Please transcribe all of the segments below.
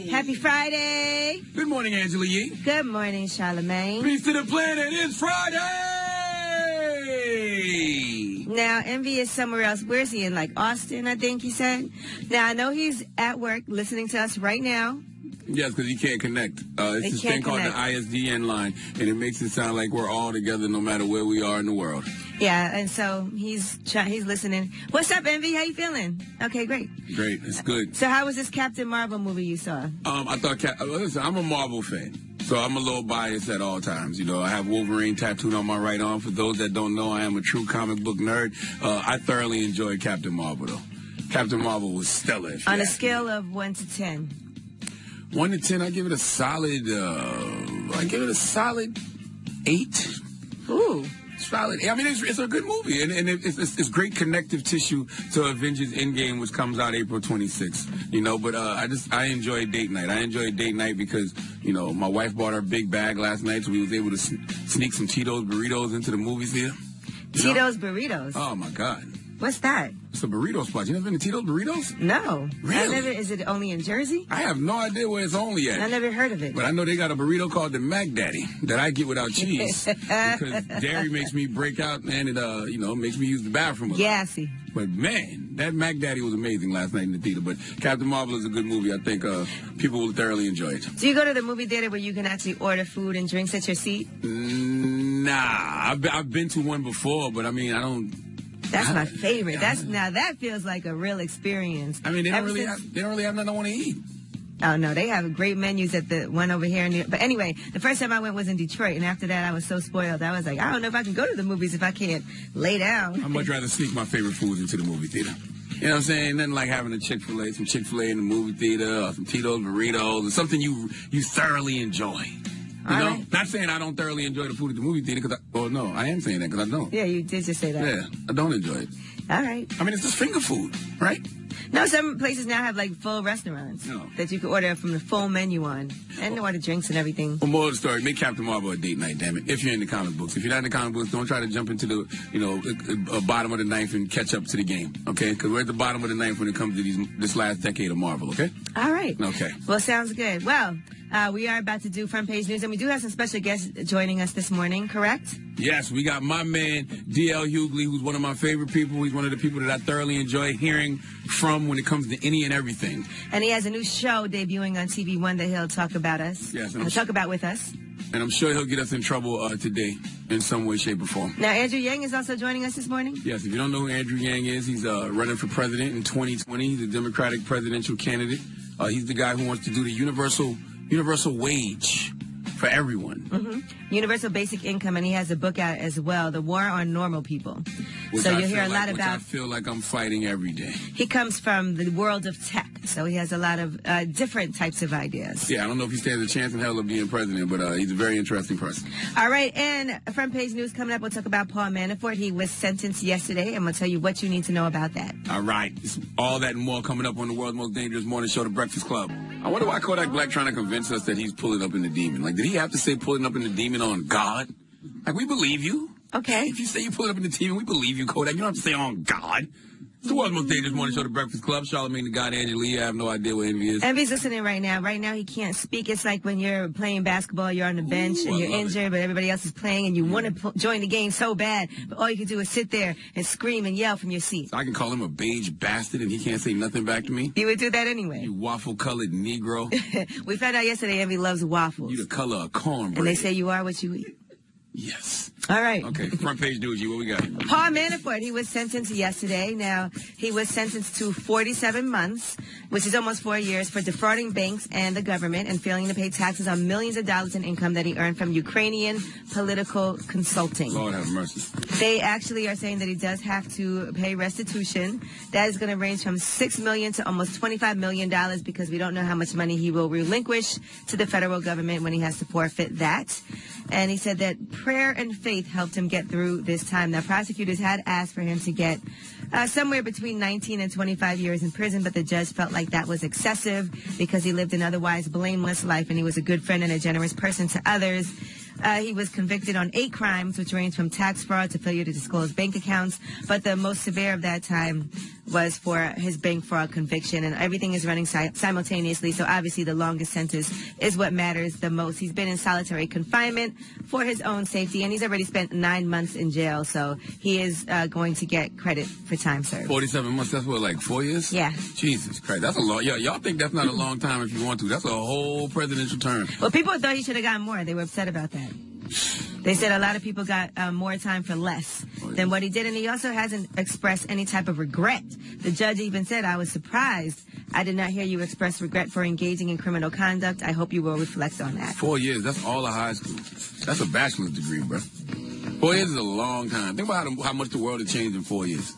Happy Friday. Good morning, Angela Yee. Good morning, Charlemagne. Peace to the planet. It's Friday. Now, Envy is somewhere else. Where's he in? Like Austin, I think he said. Now, I know he's at work listening to us right now. Yes, because he can't connect. It's this thing called the ISDN line, and it makes it sound like we're all together no matter where we are in the world. Yeah, and so he's listening. What's up, Envy? How you feeling? Okay, great. Great, it's good. So how was this Captain Marvel movie you saw? I thought, listen, I'm a Marvel fan, so I'm a little biased at all times. You know, I have Wolverine tattooed on my right arm. For those that don't know, I am a true comic book nerd. I thoroughly enjoyed Captain Marvel, though. Captain Marvel was stellar. On a scale of 1 to 10. 1 to 10, I give it a solid. 8. Ooh. Solid. I mean, it's a good movie, and it's great connective tissue to Avengers Endgame, which comes out April 26th. You know, but I enjoy date night. I enjoy date night because, you know, my wife bought her big bag last night, so we was able to sneak some Tito's burritos into the movie theater. Tito's burritos. Oh my God. What's that? It's a burrito spot. You never been to Tito's Burritos? No. Really? Is it only in Jersey? I have no idea where it's only at. I never heard of it. But I know they got a burrito called the Mac Daddy that I get without cheese. Because dairy makes me break out and it, makes me use the bathroom a lot. Gassy. But man, that Mac Daddy was amazing last night in the theater. But Captain Marvel is a good movie. I think people will thoroughly enjoy it. Do you go to the movie theater where you can actually order food and drinks at your seat? Nah. I've been to one before, but I mean, I don't... That's my favorite. Now that feels like a real experience. I mean, they don't really have nothing I want to eat. Oh no, they have great menus at the one over here. But anyway, the first time I went was in Detroit, and after that I was so spoiled. I was like, I don't know if I can go to the movies if I can't lay down. I'd much rather sneak my favorite foods into the movie theater. You know what I'm saying? Nothing like having some Chick-fil-A in the movie theater, or some Tito's burritos, or something you thoroughly enjoy. You know, right. Not saying I don't thoroughly enjoy the food at the movie theater, no, I am saying that because I don't. Yeah, you did just say that. Yeah, I don't enjoy it. All right. I mean, it's just finger food, right? No, some places now have like full restaurants that you can order from the full menu on, and order drinks and everything. Well, more of the story, make Captain Marvel a date night, damn it. If you're in the comic books. If you're not in the comic books, don't try to jump into the, bottom of the ninth and catch up to the game, okay? Because we're at the bottom of the ninth when it comes to this last decade of Marvel, okay? All right. Okay. Well, sounds good. Well, we are about to do front page news, and we do have some special guests joining us this morning, correct? Yes, we got my man, D.L. Hughley, who's one of my favorite people. He's one of the people that I thoroughly enjoy hearing from when it comes to any and everything. And he has a new show debuting on TV One that he'll talk about us. Yes. He'll talk about with us. And I'm sure he'll get us in trouble today in some way, shape, or form. Now, Andrew Yang is also joining us this morning? Yes, if you don't know who Andrew Yang is, he's running for president in 2020. He's a Democratic presidential candidate. He's the guy who wants to do the universal wage for everyone. Mm-hmm. Universal basic income, and he has a book out as well, The War on Normal People. So you'll hear a lot about... I feel like I'm fighting every day. He comes from the world of tech, so he has a lot of different types of ideas. Yeah, I don't know if he stands a chance in hell of being president, but he's a very interesting person. All right, and front page news coming up, we'll talk about Paul Manafort. He was sentenced yesterday, and we'll tell you what you need to know about that. All right, it's all that and more coming up on the world's most dangerous morning show, The Breakfast Club. I wonder why Kodak Black trying to convince us that he's pulling up in the demon. Like, did he have to say pulling up in the demon on God? Like, we believe you. Okay. If you say you pull it up in the TV, we believe you, Kodak. You don't have to say on God. It's the world's most dangerous morning show, The Breakfast Club. Charlemagne the God, Angela Yee. I have no idea where Envy is. Envy's listening right now. Right now, he can't speak. It's like when you're playing basketball, you're on the bench, and you're injured, but everybody else is playing, and you want to join the game so bad, but all you can do is sit there and scream and yell from your seat. So I can call him a beige bastard, and he can't say nothing back to me? You would do that anyway. You waffle-colored Negro. We found out yesterday Envy loves waffles. You the color of cornbread. And they say you are what you eat. Yes. All right. Okay, front page news, what we got? Paul Manafort, he was sentenced yesterday. Now, he was sentenced to 47 months, which is almost 4 years, for defrauding banks and the government and failing to pay taxes on millions of dollars in income that he earned from Ukrainian political consulting. Lord have mercy. They actually are saying that he does have to pay restitution. That is going to range from $6 million to almost $25 million because we don't know how much money he will relinquish to the federal government when he has to forfeit that. And he said that prayer and faith helped him get through this time. Now, prosecutors had asked for him to get somewhere between 19 and 25 years in prison, but the judge felt like that was excessive because he lived an otherwise blameless life and he was a good friend and a generous person to others. He was convicted on 8 crimes, which range from tax fraud to failure to disclose bank accounts. But the most severe of that time was for his bank fraud conviction, and everything is running simultaneously. So obviously the longest sentence is what matters the most. He's been in solitary confinement for his own safety, and he's already spent 9 months in jail. So he is going to get credit for time served. 47 months, that's what, like 4 years? Yeah. Jesus Christ, that's a long, y'all think that's not a long time if you want to. That's a whole presidential term. Well, people thought he should have gotten more. They were upset about that. They said a lot of people got more time for less than what he did, and he also hasn't expressed any type of regret. The judge even said, "I was surprised. I did not hear you express regret for engaging in criminal conduct. I hope you will reflect on that." 4 years, that's all of high school. That's a bachelor's degree, bro. 4 years is a long time. Think about how much the world has changed in 4 years.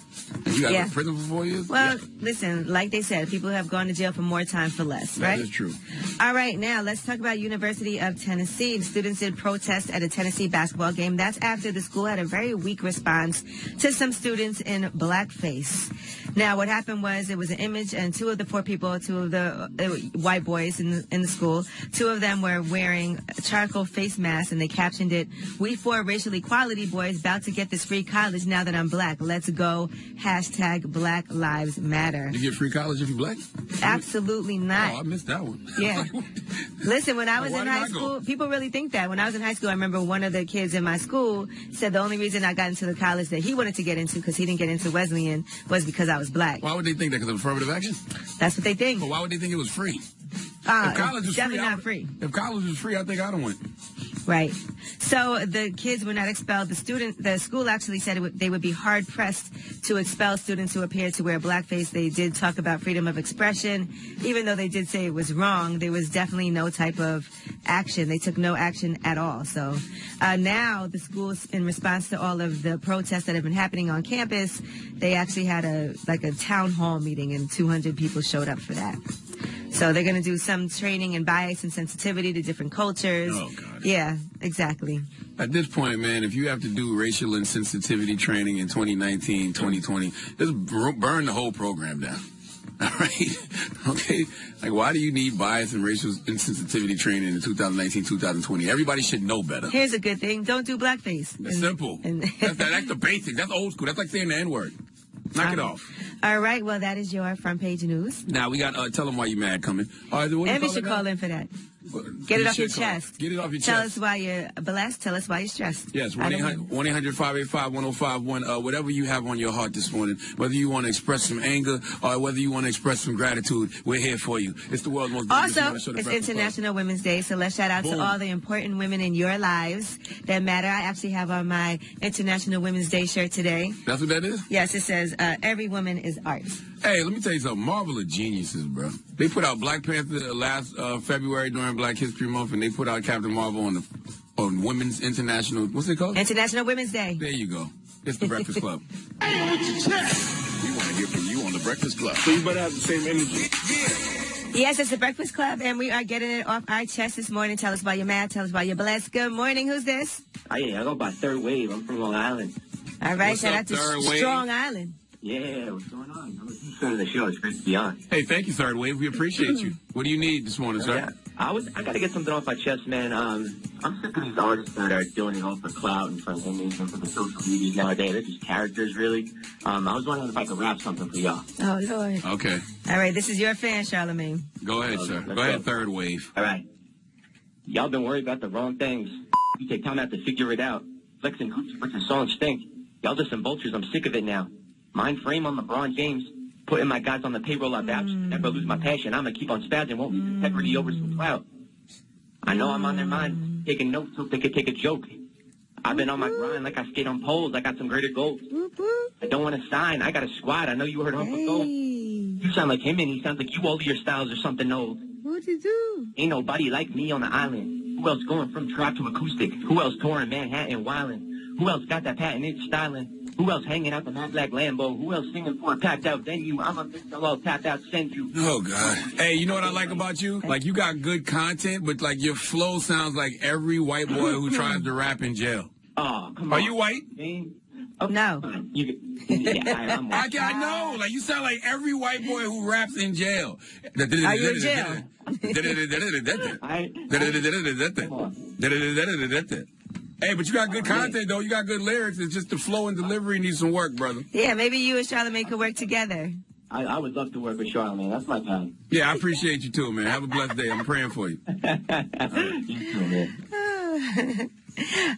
You got to go to prison for 4 years? Well, listen, like they said, people have gone to jail for more time for less, right? That is true. All right, now let's talk about University of Tennessee. The students did protest at a Tennessee basketball game. That's after the school had a very weak response to some students in blackface. Now, what happened was it was an image, and 2 of the 4 people, 2 of the white boys in the school, 2 of them were wearing charcoal face masks, and they captioned it, "We 4 racial equality boys about to get this free college now that I'm black. Let's go. Hashtag Black Lives Matter." You get free college if you're black? Absolutely not. Oh, I missed that one. Yeah. Listen, when I was Why in did high I go? school, people really think that. When I was in high school, I remember one of the kids in my school said the only reason I got into the college that he wanted to get into, because he didn't get into Wesleyan, was because I was black. Why would they think that? Because of affirmative action? That's what they think. But why would they think it was free? If college was definitely free, not free. If college was free, I think I'd have went. Right. So the kids were not expelled. The school actually said they would be hard pressed to expel students who appeared to wear blackface. They did talk about freedom of expression. Even though they did say it was wrong, there was definitely no type of action. They took no action at all. So now the schools, in response to all of the protests that have been happening on campus, they actually had a town hall meeting, and 200 people showed up for that. So they're going to do some training in bias and sensitivity to different cultures. Oh, God. Yeah, exactly. At this point, man, if you have to do racial insensitivity training in 2019, 2020, just burn the whole program down. All right? Okay? Like, why do you need bias and racial insensitivity training in 2019, 2020? Everybody should know better. Here's a good thing. Don't do blackface. That's simple. That's the basic. That's old school. That's like saying the N-word. Knock it off. All right. Well, that is your front page news. Now, we got Tell Them Why You Mad coming. All right, and we should call in for that. Get it off your chest. Get it off your chest. Tell us why you're blessed. Tell us why you're stressed. Yes, 1-800-585-1051. Whatever you have on your heart this morning, whether you want to express some anger or whether you want to express some gratitude, we're here for you. It's the world's most Also, it's International Women's Day, so let's shout out to all the important women in your lives that matter. I actually have on my International Women's Day shirt today. That's what that is? Yes, it says, every woman is art. Hey, let me tell you something. Marvel are geniuses, bro. They put out Black Panther last February during Black History Month, and they put out Captain Marvel on Women's International, what's it called? International Women's Day. There you go. It's the Breakfast Club. Hey, with your chest. We want to hear from you on the Breakfast Club. So you better have the same energy. Yes, it's the Breakfast Club, and we are getting it off our chest this morning. Tell us why you're mad. Tell us why you're blessed. Good morning. Who's this? I go by Third Wave. I'm from Long Island. All right, What's shout up, out to Third Wave? Strong Island. Yeah, what's going on? I'm a fan of the show. It's great to be on. Hey, thank you, Third Wave. We appreciate you. What do you need this morning, sir? Yeah, I got to get something off my chest, man. I'm sick of these artists that are doing it all for clout and for image and for the social media nowadays. They're just characters, really. I was wondering if I could rap something for y'all. Oh, Lord. Okay. All right, this is your fan, Charlamagne. Go ahead, sir. Go ahead, Third Wave. All right. Y'all been worried about the wrong things. You take time out to figure it out. Flexing hoops, but your songs stink. Y'all just some vultures. I'm sick of it now. Mind frame on LeBron James. Putting my guys on the payroll, I vouch. Never lose my passion. I'm going to keep on spazzing. Won't lose integrity over some clout. I know I'm on their mind. Taking notes so they could take a joke. I've been on my grind like I skate on poles. I got some greater goals. I don't want to sign. I got a squad. I know you heard Uncle Gold. You sound like him and he sounds like you. All of your styles are something old. What'd you do? Ain't nobody like me on the island. Who else going from trap to acoustic? Who else touring Manhattan wildin'? Who else got that patented styling? Who else hanging out the Mad Black Lambo? Who else singing for a packed out venue? I'm a Mr. Low tapped out send you. Oh, God. Hey, you know what I like about you? Like, you got good content, but, like, your flow sounds like every white boy who tries to rap in jail. Oh, come on. Are you white? Man. No. I know. Like, you sound like every white boy who raps in jail. Are you in jail? Hey, but you got good content, though. You got good lyrics. It's just the flow and delivery needs some work, brother. Yeah, maybe you and Charlamagne could work together. I would love to work with Charlamagne. That's my time. Yeah, I appreciate you, too, man. Have a blessed day. I'm praying for you. You too, man.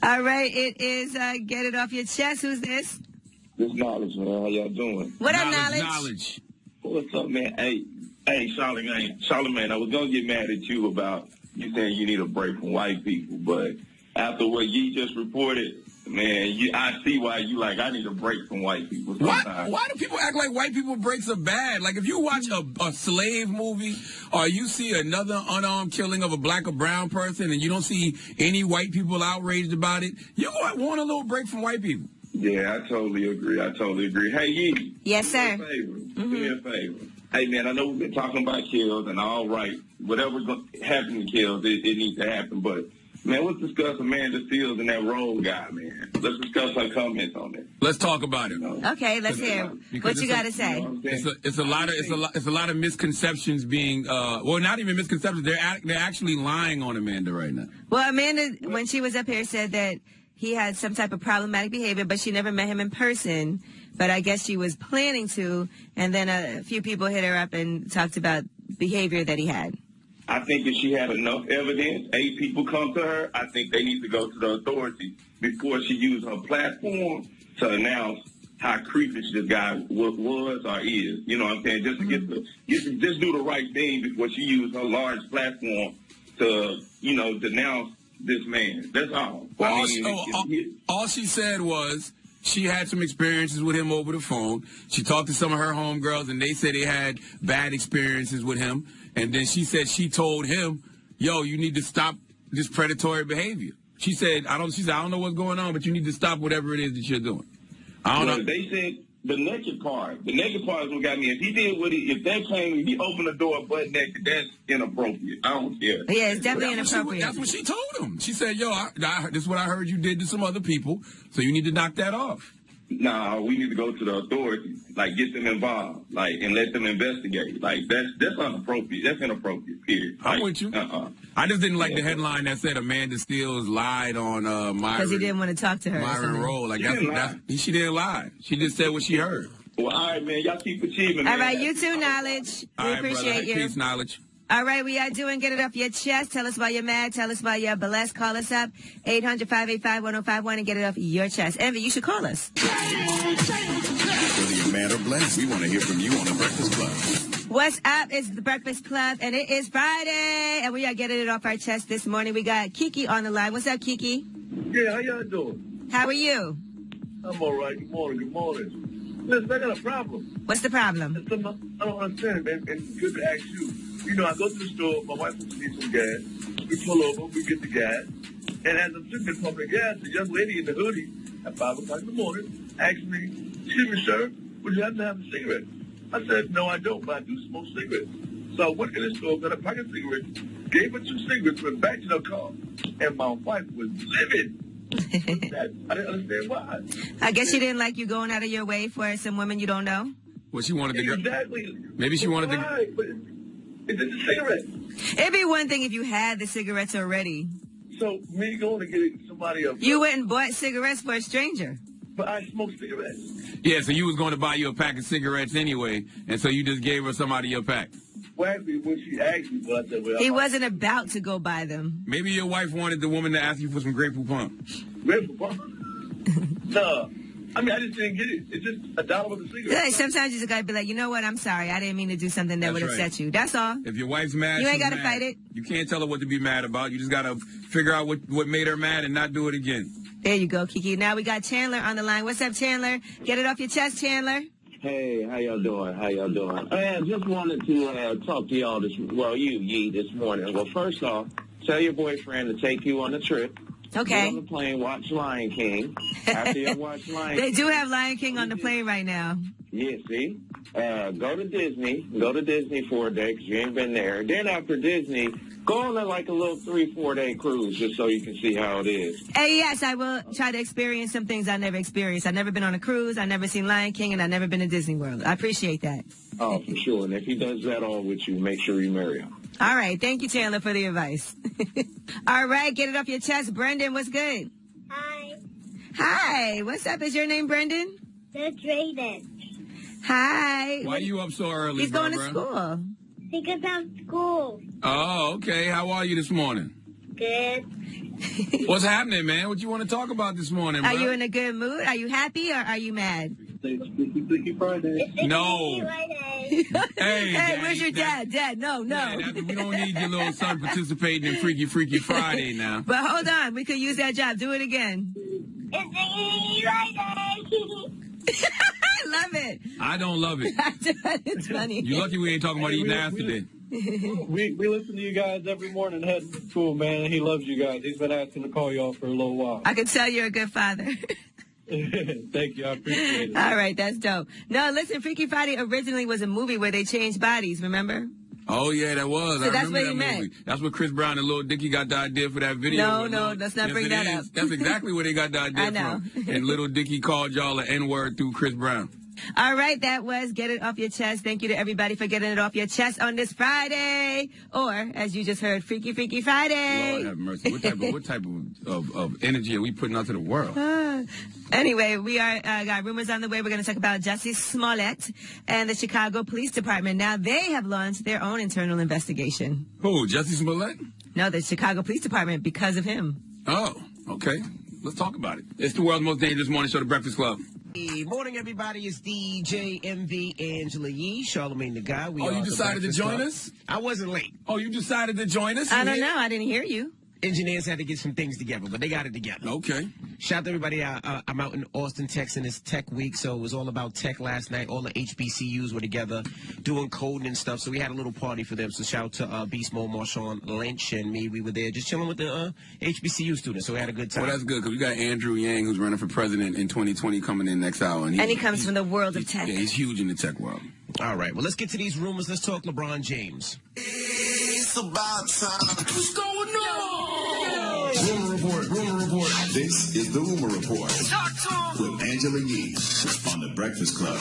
All right, it is Get It Off Your Chest. Who's this? This Knowledge, man. How y'all doing? What up, Knowledge? What's up, man? Hey, Charlamagne, I was going to get mad at you about you saying you need a break from white people, but after what you just reported, man, I see why you like, I need a break from white people sometimes. Why do people act like white people breaks are bad? Like, if you watch a slave movie or you see another unarmed killing of a black or brown person and you don't see any white people outraged about it, you want a little break from white people. Yeah, I totally agree. Hey, Yee. Yes, sir. Do me a favor. Hey, man, I know we've been talking about kills, and all right, whatever's happening to kills, it needs to happen. But, man, let's discuss Amanda Seals and that road guy, man. Let's discuss her comments on it. Let's talk about it. Okay, let's hear what you got to say. It's a lot of misconceptions being not even misconceptions. They're actually lying on Amanda right now. Well, Amanda, when she was up here, said that he had some type of problematic behavior, but she never met him in person. But I guess she was planning to, and then a few people hit her up and talked about behavior that he had. I think if she had enough evidence, 8 people come to her, I think they need to go to the authorities before she used her platform to announce how creepish this guy was or is. You know what I'm saying? Just to get just do the right thing before she used her large platform to, denounce this man. That's all. Well, all she said was she had some experiences with him over the phone. She talked to some of her homegirls, and they said they had bad experiences with him. And then she said she told him, yo, you need to stop this predatory behavior. She said, I don't know what's going on, but you need to stop whatever it is that you're doing. I don't know. They said the naked part is what got me. If he did if that came, if he opened the door butt naked, that's inappropriate. I don't care. Yeah, it's definitely inappropriate. That's what she told him. She said, yo, this is what I heard you did to some other people, so you need to knock that off. Nah, we need to go to the authorities, get them involved, and let them investigate. That's inappropriate. That's inappropriate, period. I'm with you. I just didn't like the headline that said Amanda Seals lied on Myron. Because he didn't want to talk to her. Myron Roll. She didn't lie. She just said what she heard. Well, all right, man. Y'all keep achieving, man. All right, you too, Knowledge. We appreciate you. Peace, Knowledge. All right, we are doing Get It Off Your Chest. Tell us why you're mad. Tell us why you're blessed. Call us up, 800-585-1051, and get it off your chest. Envy, you should call us. Whether you're mad or blessed, we want to hear from you on The Breakfast Club. What's up? It's The Breakfast Club, and it is Friday, and we are getting it off our chest this morning. We got Kiki on the line. What's up, Kiki? Yeah, how y'all doing? How are you? I'm all right. Good morning. Listen, I got a problem. What's the problem? I don't understand, man, and good to ask you. I go to the store, my wife wants to need some gas. We pull over, we get the gas. And as I'm sitting there pumping gas, the young lady in the hoodie at 5 o'clock in the morning asked me, excuse me, sir, would you happen to have a cigarette? I said, no, I don't, but I do smoke cigarettes. So I went in the store, got a pack of cigarettes, gave her 2 cigarettes, went back to the car, and my wife was livid. I didn't understand why. I guess she didn't like you going out of your way for some women you don't know? Well, she wanted to Exactly. Maybe she wanted to... But it's a cigarette. It'd be one thing if you had the cigarettes already. So me going to get somebody else. You went and bought cigarettes for a stranger. But I smoke cigarettes. Yeah, so you was going to buy you a pack of cigarettes anyway, and so you just gave her some out of your pack. Well, actually, when she asked me, I said, he wasn't about to go buy them. Maybe your wife wanted the woman to ask you for some Grey Poupon. Grey Poupon? No. I just didn't get it. It's just $1 with a cigarette. Yeah, sometimes you just gotta be like, you know what? I'm sorry. I didn't mean to do something that would upset you. That's all. If your wife's mad, you ain't gotta fight it. You can't tell her what to be mad about. You just gotta figure out what made her mad and not do it again. There you go, Kiki. Now we got Chandler on the line. What's up, Chandler? Get it off your chest, Chandler. Hey, how y'all doing? I just wanted to talk to y'all Yee, this morning. Well, first off, tell your boyfriend to take you on a trip. Okay. Get on the plane, watch Lion King. After you watch Lion King. They do have Lion King on the plane right now. Yeah, see? Go to Disney. Go to Disney for a day because you ain't been there. Then after Disney, Go on like a little 3-4 day cruise just so you can see how it is. Hey, yes, I will try to experience some things I never experienced. I've never been on a cruise, I've never seen Lion King, and I've never been to Disney World. I appreciate that. Oh, for sure. And if he does that all with you, make sure you marry him. All right. Thank you, Chandler, for the advice. All right. Get it off your chest. Brendan, what's good? Hi. Hi. What's up? Is your name Brendan? That's Raiden. Hi. Why are you up so early, He's going to school. Because I'm school. Oh, okay. How are you this morning? Good. What's happening, man? What you want to talk about this morning, Are bro? you in a good mood? Are you happy or are you mad? It's Freaky Friday. No. Friday. Hey, where's your dad? Dad, no. Yeah, we don't need your little son participating in Freaky Friday now. But hold on. We could use that job. Do it again. It's Friday. I love it. I don't love it. It's funny. You lucky we ain't talking about eating ass today. We listen to you guys every morning heading to school, man, and he loves you guys. He's been asking to call y'all for a little while. I can tell you're a good father. Thank you. I appreciate it. All right, that's dope. No, listen, Freaky Friday originally was a movie where they changed bodies, remember? Oh, yeah, that was. So I that's remember what that he movie. meant. That's where Chris Brown and Lil Dicky got the idea for that video. No, let's not bring that up. That's exactly where they got the idea I know. from. And Lil Dicky called y'all an N-word through Chris Brown. All right, that was Get It Off Your Chest. Thank you to everybody for getting it off your chest on this Friday. Or, as you just heard, Freaky Friday. Lord have mercy. What type of energy are we putting out to the world? Anyway, we are got rumors on the way. We're going to talk about Jussie Smollett and the Chicago Police Department. Now, they have launched their own internal investigation. Who, Jussie Smollett? No, the Chicago Police Department, because of him. Oh, okay. Let's talk about it. It's the world's most dangerous morning show, The Breakfast Club. Good morning, everybody. It's DJ MV Angela Yee, Charlamagne the Guy. You decided to join us? I wasn't late. Oh, you decided to join us? I don't know. I didn't hear you. Engineers had to get some things together, but they got it together. Okay. Shout out to everybody. I'm out in Austin, Texas. It's Tech Week, so it was all about tech last night. All the HBCUs were together doing coding and stuff, so we had a little party for them. So shout out to Beast Mode, Marshawn Lynch, and me. We were there just chilling with the HBCU students, so we had a good time. Well, that's good, because we got Andrew Yang, who's running for president in 2020, coming in next hour. And he comes from the world of tech. Yeah, he's huge in the tech world. All right, well, let's get to these rumors. Let's talk LeBron James. It's about time. What's going on? Rumor report. This is the Rumor Report with Angela Yee on the Breakfast Club.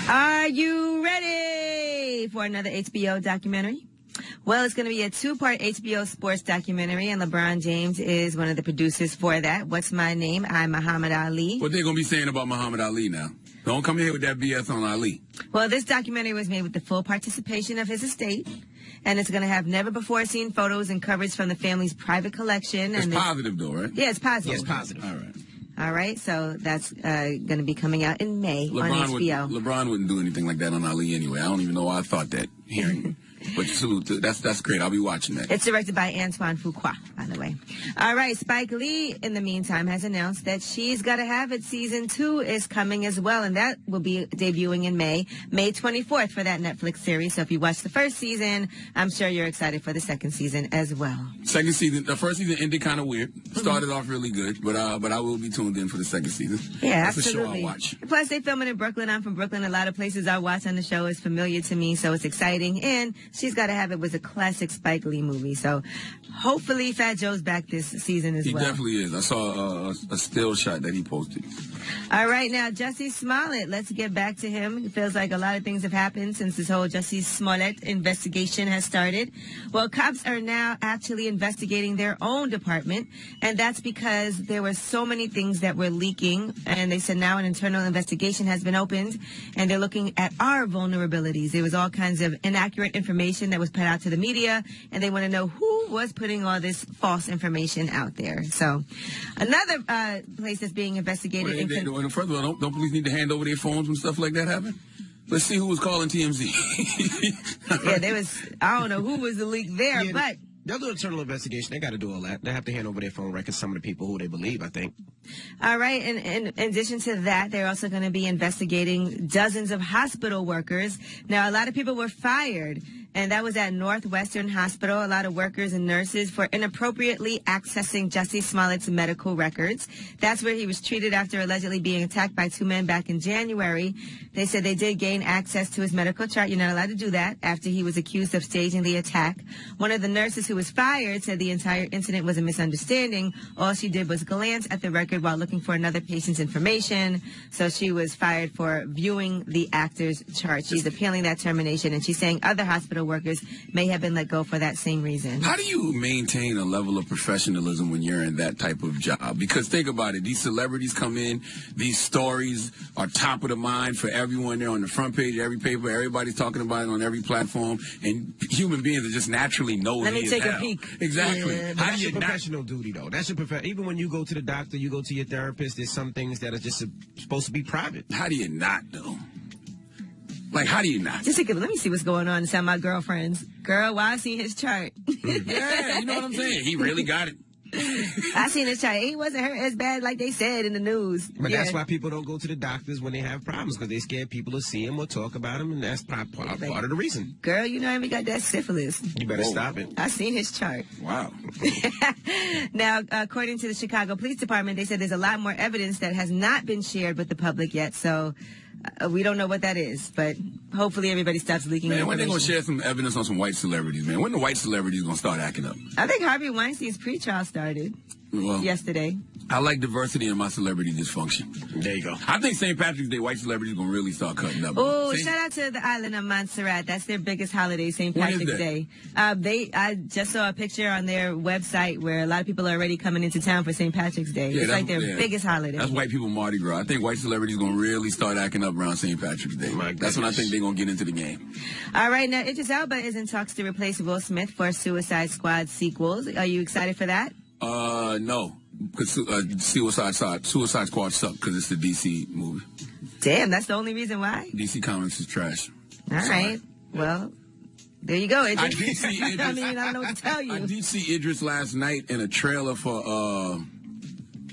Are you ready for another HBO documentary? Well, it's going to be a 2-part HBO sports documentary, and LeBron James is one of the producers for that. What's my name? I'm Muhammad Ali. What they going to be saying about Muhammad Ali now? Don't come here with that BS on Ali. Well, this documentary was made with the full participation of his estate, and it's going to have never-before-seen photos and coverage from the family's private collection. It's positive, though, right? Yeah, it's positive. Yeah, it's positive. All right. All right, so that's going to be coming out in May on HBO. LeBron wouldn't do anything like that on Ali anyway. I don't even know why I thought that hearing. But salute to that's great. I'll be watching that. It's directed by Antoine Fuqua, by the way. All right, Spike Lee, in the meantime, has announced that She's Gotta Have It Season 2 is coming as well, and that will be debuting in May 24th for that Netflix series. So if you watched the first season, I'm sure you're excited for the second season as well. Second season, the first season ended kind of weird. Started off really good, but I will be tuned in for the second season. Yeah, that's absolutely. a show I'll watch. Plus, they film it in Brooklyn. I'm from Brooklyn. A lot of places I watch on the show is familiar to me, so it's exciting. And She's Gotta Have It was a classic Spike Lee movie, so hopefully Fat Joe's back this season as well. He definitely is. I saw a still shot that he posted. All right, now Jussie Smollett. Let's get back to him. It feels like a lot of things have happened since this whole Jussie Smollett investigation has started. Well, cops are now actually investigating their own department, and that's because there were so many things that were leaking, and they said now an internal investigation has been opened, and they're looking at our vulnerabilities. There was all kinds of inaccurate information that was put out to the media, and they want to know who was putting all this false information out there. So another place that's being investigated. First of all, don't police need to hand over their phones when stuff like that happen? Let's see who was calling TMZ. Yeah, there was, I don't know who was the leak there, but they'll do an internal investigation. They got to do all that. They have to hand over their phone records to some of the people who they believe, I think. All right. And in addition to that, they're also going to be investigating dozens of hospital workers. Now, a lot of people were fired and that was at Northwestern Hospital. A lot of workers and nurses for inappropriately accessing Jussie Smollett's medical records. That's where he was treated after allegedly being attacked by 2 men back in January. They said they did gain access to his medical chart. You're not allowed to do that after he was accused of staging the attack. One of the nurses who was fired said the entire incident was a misunderstanding. All she did was glance at the record while looking for another patient's information. So she was fired for viewing the actor's chart. She's appealing that termination, and she's saying other hospital workers may have been let go for that same reason. How do you maintain a level of professionalism when you're in that type of job? Because think about it. These celebrities come in. These stories are top of the mind for everyone. They're on the front page of every paper. Everybody's talking about it on every platform. And human beings are just naturally nosy. Let me take a peek. Exactly. Yeah, that's your professional duty, though. That's your even when you go to the doctor, you go to your therapist, there's some things that are just supposed to be private. How do you not, though? Like, how do you not? Just let me see what's going on inside my girlfriend's. Girl, why I seen his chart? Yeah, you know what I'm saying? He really got it. I seen his chart. He wasn't hurt as bad like they said in the news. But that's why people don't go to the doctors when they have problems, because they scared people to see him or talk about him, and that's part of the reason. Girl, you know him, he got that syphilis. You better stop it. I seen his chart. Wow. Now, according to the Chicago Police Department, they said there's a lot more evidence that has not been shared with the public yet, so we don't know what that is, but hopefully everybody stops leaking Man, when they information. going to share some evidence on some white celebrities, man? When the white celebrities going to start acting up? I think Harvey Weinstein's pre-trial started yesterday. I like diversity in my celebrity dysfunction. There you go. I think St. Patrick's Day, white celebrities going to really start cutting up. Oh, shout out to the island of Montserrat. That's their biggest holiday, St. When is Patrick's that? Day. I just saw a picture on their website where a lot of people are already coming into town for St. Patrick's Day. Yeah, it's like their biggest holiday. That's white people Mardi Gras. I think white celebrities going to really start acting up around St. Patrick's Day. That's when I think they're going to get into the game. All right, now Idris Elba is in talks to replace Will Smith for Suicide Squad sequels. Are you excited for that? No. Because Suicide Squad sucked because it's the DC movie. Damn, that's the only reason why? DC Comics is trash. All right. Well, there you go, Idris. I did see Idris. I mean, I don't know what to tell you. I did see Idris last night in a trailer for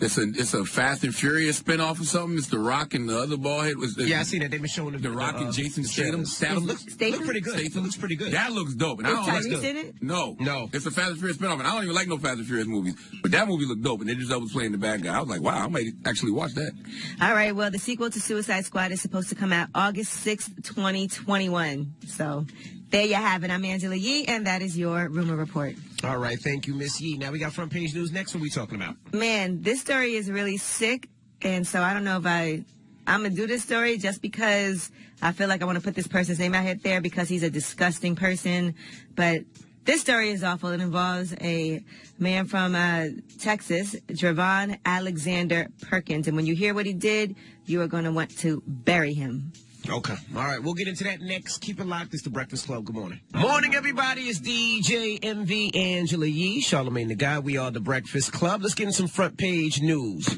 it's a Fast and Furious spinoff or something. It's The Rock and the other bald head was. Yeah, I see that. They've been showing The Rock and Jason Statham. Looks pretty good. Statham looks pretty good. That looks dope. And I don't Tyrese in it? No. It's a Fast and Furious spinoff, and I don't even like no Fast and Furious movies. But that movie looked dope, and Idris Elba was playing the bad guy. I was like, wow, I might actually watch that. All right. Well, the sequel to Suicide Squad is supposed to come out August 6th, 2021. So there you have it. I'm Angela Yee, and that is your Rumor Report. All right. Thank you, Miss Yee. Now we got front page news next. What are we talking about? Man, this story is really sick, and so I don't know if I'm going to do this story just because I feel like I want to put this person's name out there because he's a disgusting person. But this story is awful. It involves a man from Texas, Javon Alexander Perkins. And when you hear what he did, you are going to want to bury him. Okay. All right. We'll get into that next. Keep it locked. It's the Breakfast Club. Good morning. Morning, everybody. It's DJ MV Angela Yee, Charlamagne the Guy. We are the Breakfast Club. Let's get in some front page news.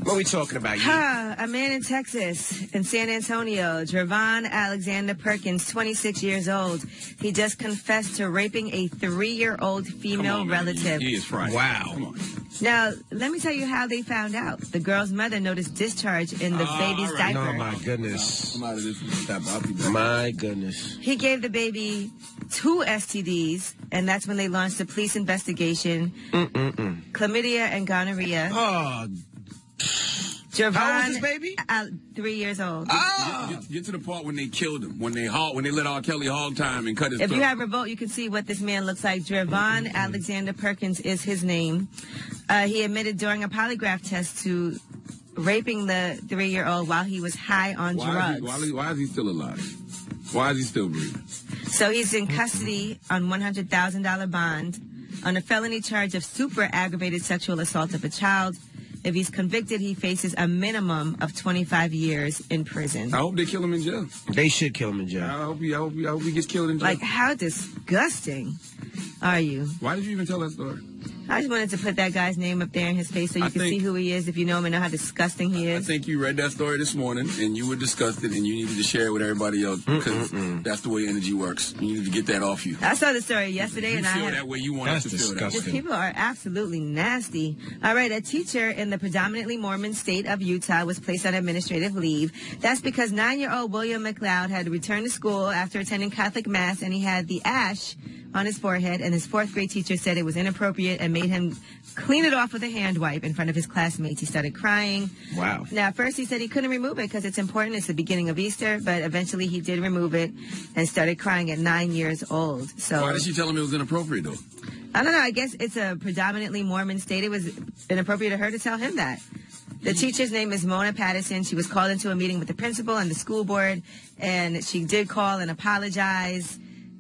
What are we talking about? A man in Texas, in San Antonio, Javon Alexander Perkins, 26 years old. He just confessed to raping a 3-year-old female relative. He is fried. Wow. Come on. Now, let me tell you how they found out. The girl's mother noticed discharge in the baby's diaper. Oh, my goodness. Come out of this. I'll be back. My goodness. He gave the baby 2 STDs, and that's when they launched a police investigation. Chlamydia and gonorrhea. Oh, Javon, how old is this baby? 3 years old. Get to the part when they killed him, when they let R. Kelly hog time and cut his If throat. you have Revolt, you can see what this man looks like. Javon Alexander Perkins is his name. He admitted during a polygraph test to raping the 3-year-old while he was high on drugs. Why is he still alive? Why is he still breathing? So he's in custody on $100,000 bond on a felony charge of super aggravated sexual assault of a child. If he's convicted, he faces a minimum of 25 years in prison. I hope they kill him in jail. They should kill him in jail. I hope he gets killed in jail. Like, how disgusting are you? Why did you even tell that story? I just wanted to put that guy's name up there in his face so you can see who he is if you know him and know how disgusting he is. I think you read that story this morning and you were disgusted and you needed to share it with everybody else because that's the way energy works. You need to get that off you. I saw the story yesterday you and feel I that way you want us to feel that way. Just people are absolutely nasty. All right, a teacher in the predominantly Mormon state of Utah was placed on administrative leave. That's because 9-year-old William McLeod had returned to school after attending Catholic Mass and he had the ash on his forehead, and his 4th grade teacher said it was inappropriate and made him clean it off with a hand wipe in front of his classmates. He started crying. Wow. Now, first he said he couldn't remove it because it's important. It's the beginning of Easter, but eventually he did remove it and started crying at 9 years old. So why did she tell him it was inappropriate, though? I don't know. I guess it's a predominantly Mormon state. It was inappropriate of her to tell him that. The teacher's name is Mona Patterson. She was called into a meeting with the principal and the school board, and she did call and apologize.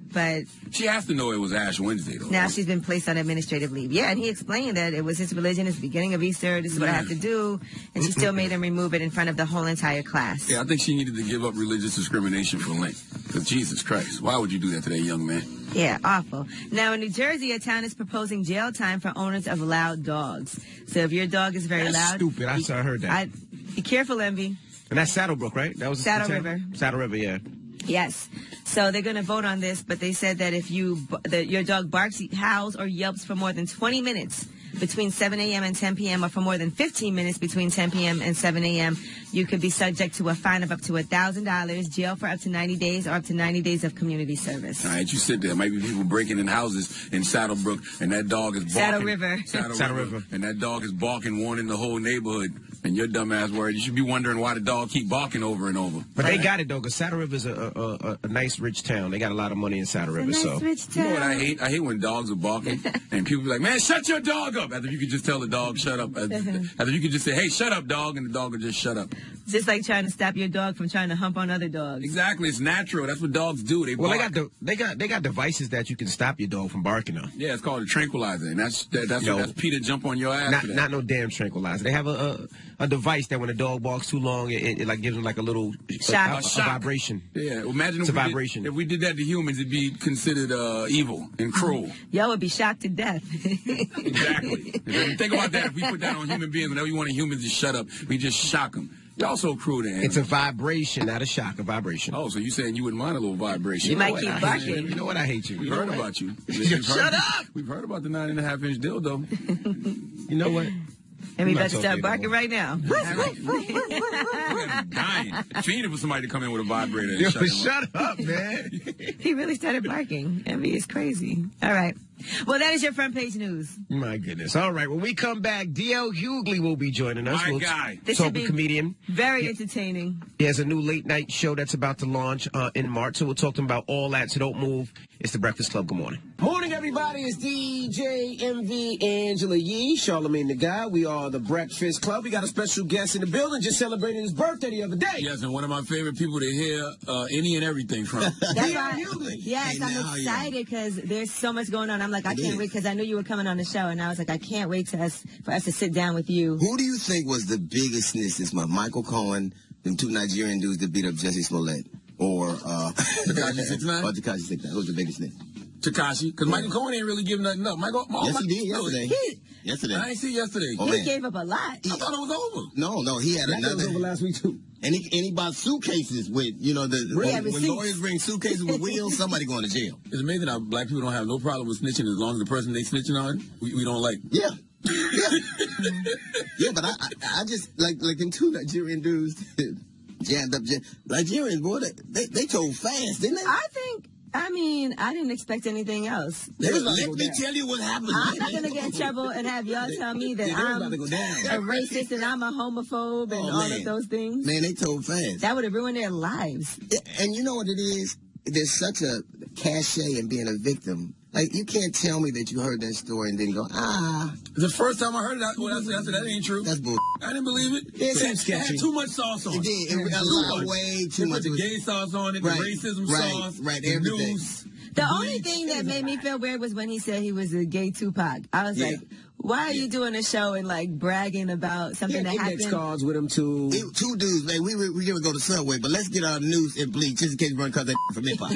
But she has to know it was Ash Wednesday, though. Now she's been placed on administrative leave. Yeah, and he explained that it was his religion. It's the beginning of Easter. This is what I have to do. And she still made him remove it in front of the whole entire class. Yeah, I think she needed to give up religious discrimination for Lent. Because Jesus Christ, why would you do that to that young man? Yeah, awful. Now, in New Jersey, a town is proposing jail time for owners of loud dogs. So if your dog is very loud... Stupid. I heard that. Be careful, Envy. And that's Saddlebrook, right? That was Saddle River. Saddle River, yeah. Yes. So they're going to vote on this, but they said that if your dog barks, howls, or yelps for more than 20 minutes between 7 a.m. and 10 p.m. or for more than 15 minutes between 10 p.m. and 7 a.m., you could be subject to a fine of up to $1,000, jail for up to 90 days, or up to 90 days of community service. All right, you sit there. Might be people breaking in houses in Saddlebrook, and that dog is barking. Saddle River. And that dog is barking, warning the whole neighborhood. And your dumb ass worried. You should be wondering why the dog keep barking over and over. But they got it, though, because Saddle River is a nice, rich town. They got a lot of money in Saddle River. Rich town. You know what I hate? I hate when dogs are barking, and people be like, man, shut your dog up. As if you could just tell the dog, shut up. As if you could just say, hey, shut up, dog, and the dog would just shut up. Just like trying to stop your dog from trying to hump on other dogs. Exactly. It's natural. That's what dogs do. They bark. Well, they got devices that you can stop your dog from barking on. Yeah, it's called a tranquilizer, and that's Peter jump on your ass. Not no damn tranquilizer. They have a device that when a dog barks too long, it like gives them like a little shock. A vibration. Yeah, imagine if we did that to humans, it'd be considered evil and cruel. Y'all would be shocked to death. Exactly. Think about that. If we put that on human beings, whenever we want a human to shut up, we just shock them. Y'all so cruel to animals. It's a vibration, not a shock. A vibration. Oh, so you saying you wouldn't mind a little vibration? You might keep barking. You know what? I hate you. We've heard about you. Shut up. We've heard about the 9.5-inch dildo. You know what? And we about to start barking right now. Dying. Fiending for somebody to come in with a vibrator and shut up, man. He really started barking. Envy is crazy. All right. Well, that is your front page news. My goodness. All right. When we come back, D.L. Hughley will be joining us. My guy. This talk with comedian. Very entertaining. He has a new late night show that's about to launch in March. So we'll talk to him about all that. So don't move. It's The Breakfast Club. Good morning. Morning, everybody. It's DJ MV Angela Yee, Charlamagne the Guy. We are The Breakfast Club. We got a special guest in the building just celebrating his birthday the other day. Yes, and one of my favorite people to hear any and everything from. That's right. Yes, I'm excited because there's so much going on. I'm like, I can't wait because I knew you were coming on the show, and I was like, I can't wait for us to sit down with you. Who do you think was the biggest snitch this month? Michael Cohen, them two Nigerian dudes that beat up Jesse Smollett, or Tekashi 6ix9ine? Or Tekashi 6ix9ine. Who's the biggest snitch? Tekashi, because Michael Cohen ain't really giving nothing up. Yes, he did yesterday. Yesterday. I ain't see yesterday. He gave up a lot. I thought it was over. No, he had another. That was over last week too. And he bought suitcases with, when lawyers bring suitcases with wheels, somebody going to jail. It's amazing how black people don't have no problem with snitching as long as the person they snitching on, we don't like. Yeah. Yeah, but I just, like them two Nigerian dudes jammed up. Nigerians, boy, they told fast, didn't they? I didn't expect anything else. Let me tell you what happened. I'm not going to get in trouble and have y'all tell me that I'm a racist and I'm a homophobe and all of those things. Man, they told fast. That would have ruined their lives. And you know what it is? There's such a cachet in being a victim. Like, you can't tell me that you heard that story and then go, The first time I heard that, I said, that ain't true. That's bull. I didn't believe it. It seemed sketchy. It had too much sauce on it. It did. Way too much. They put the gay sauce on it, the racism sauce, everything. News. The only thing that made me feel weird was when he said he was a gay Tupac. I was like, Why are you doing a show and like bragging about something that index happened? cards with him too. Two dudes, man. We were going to go to Subway, but let's get our news in bleach just in case we run because from hip hop.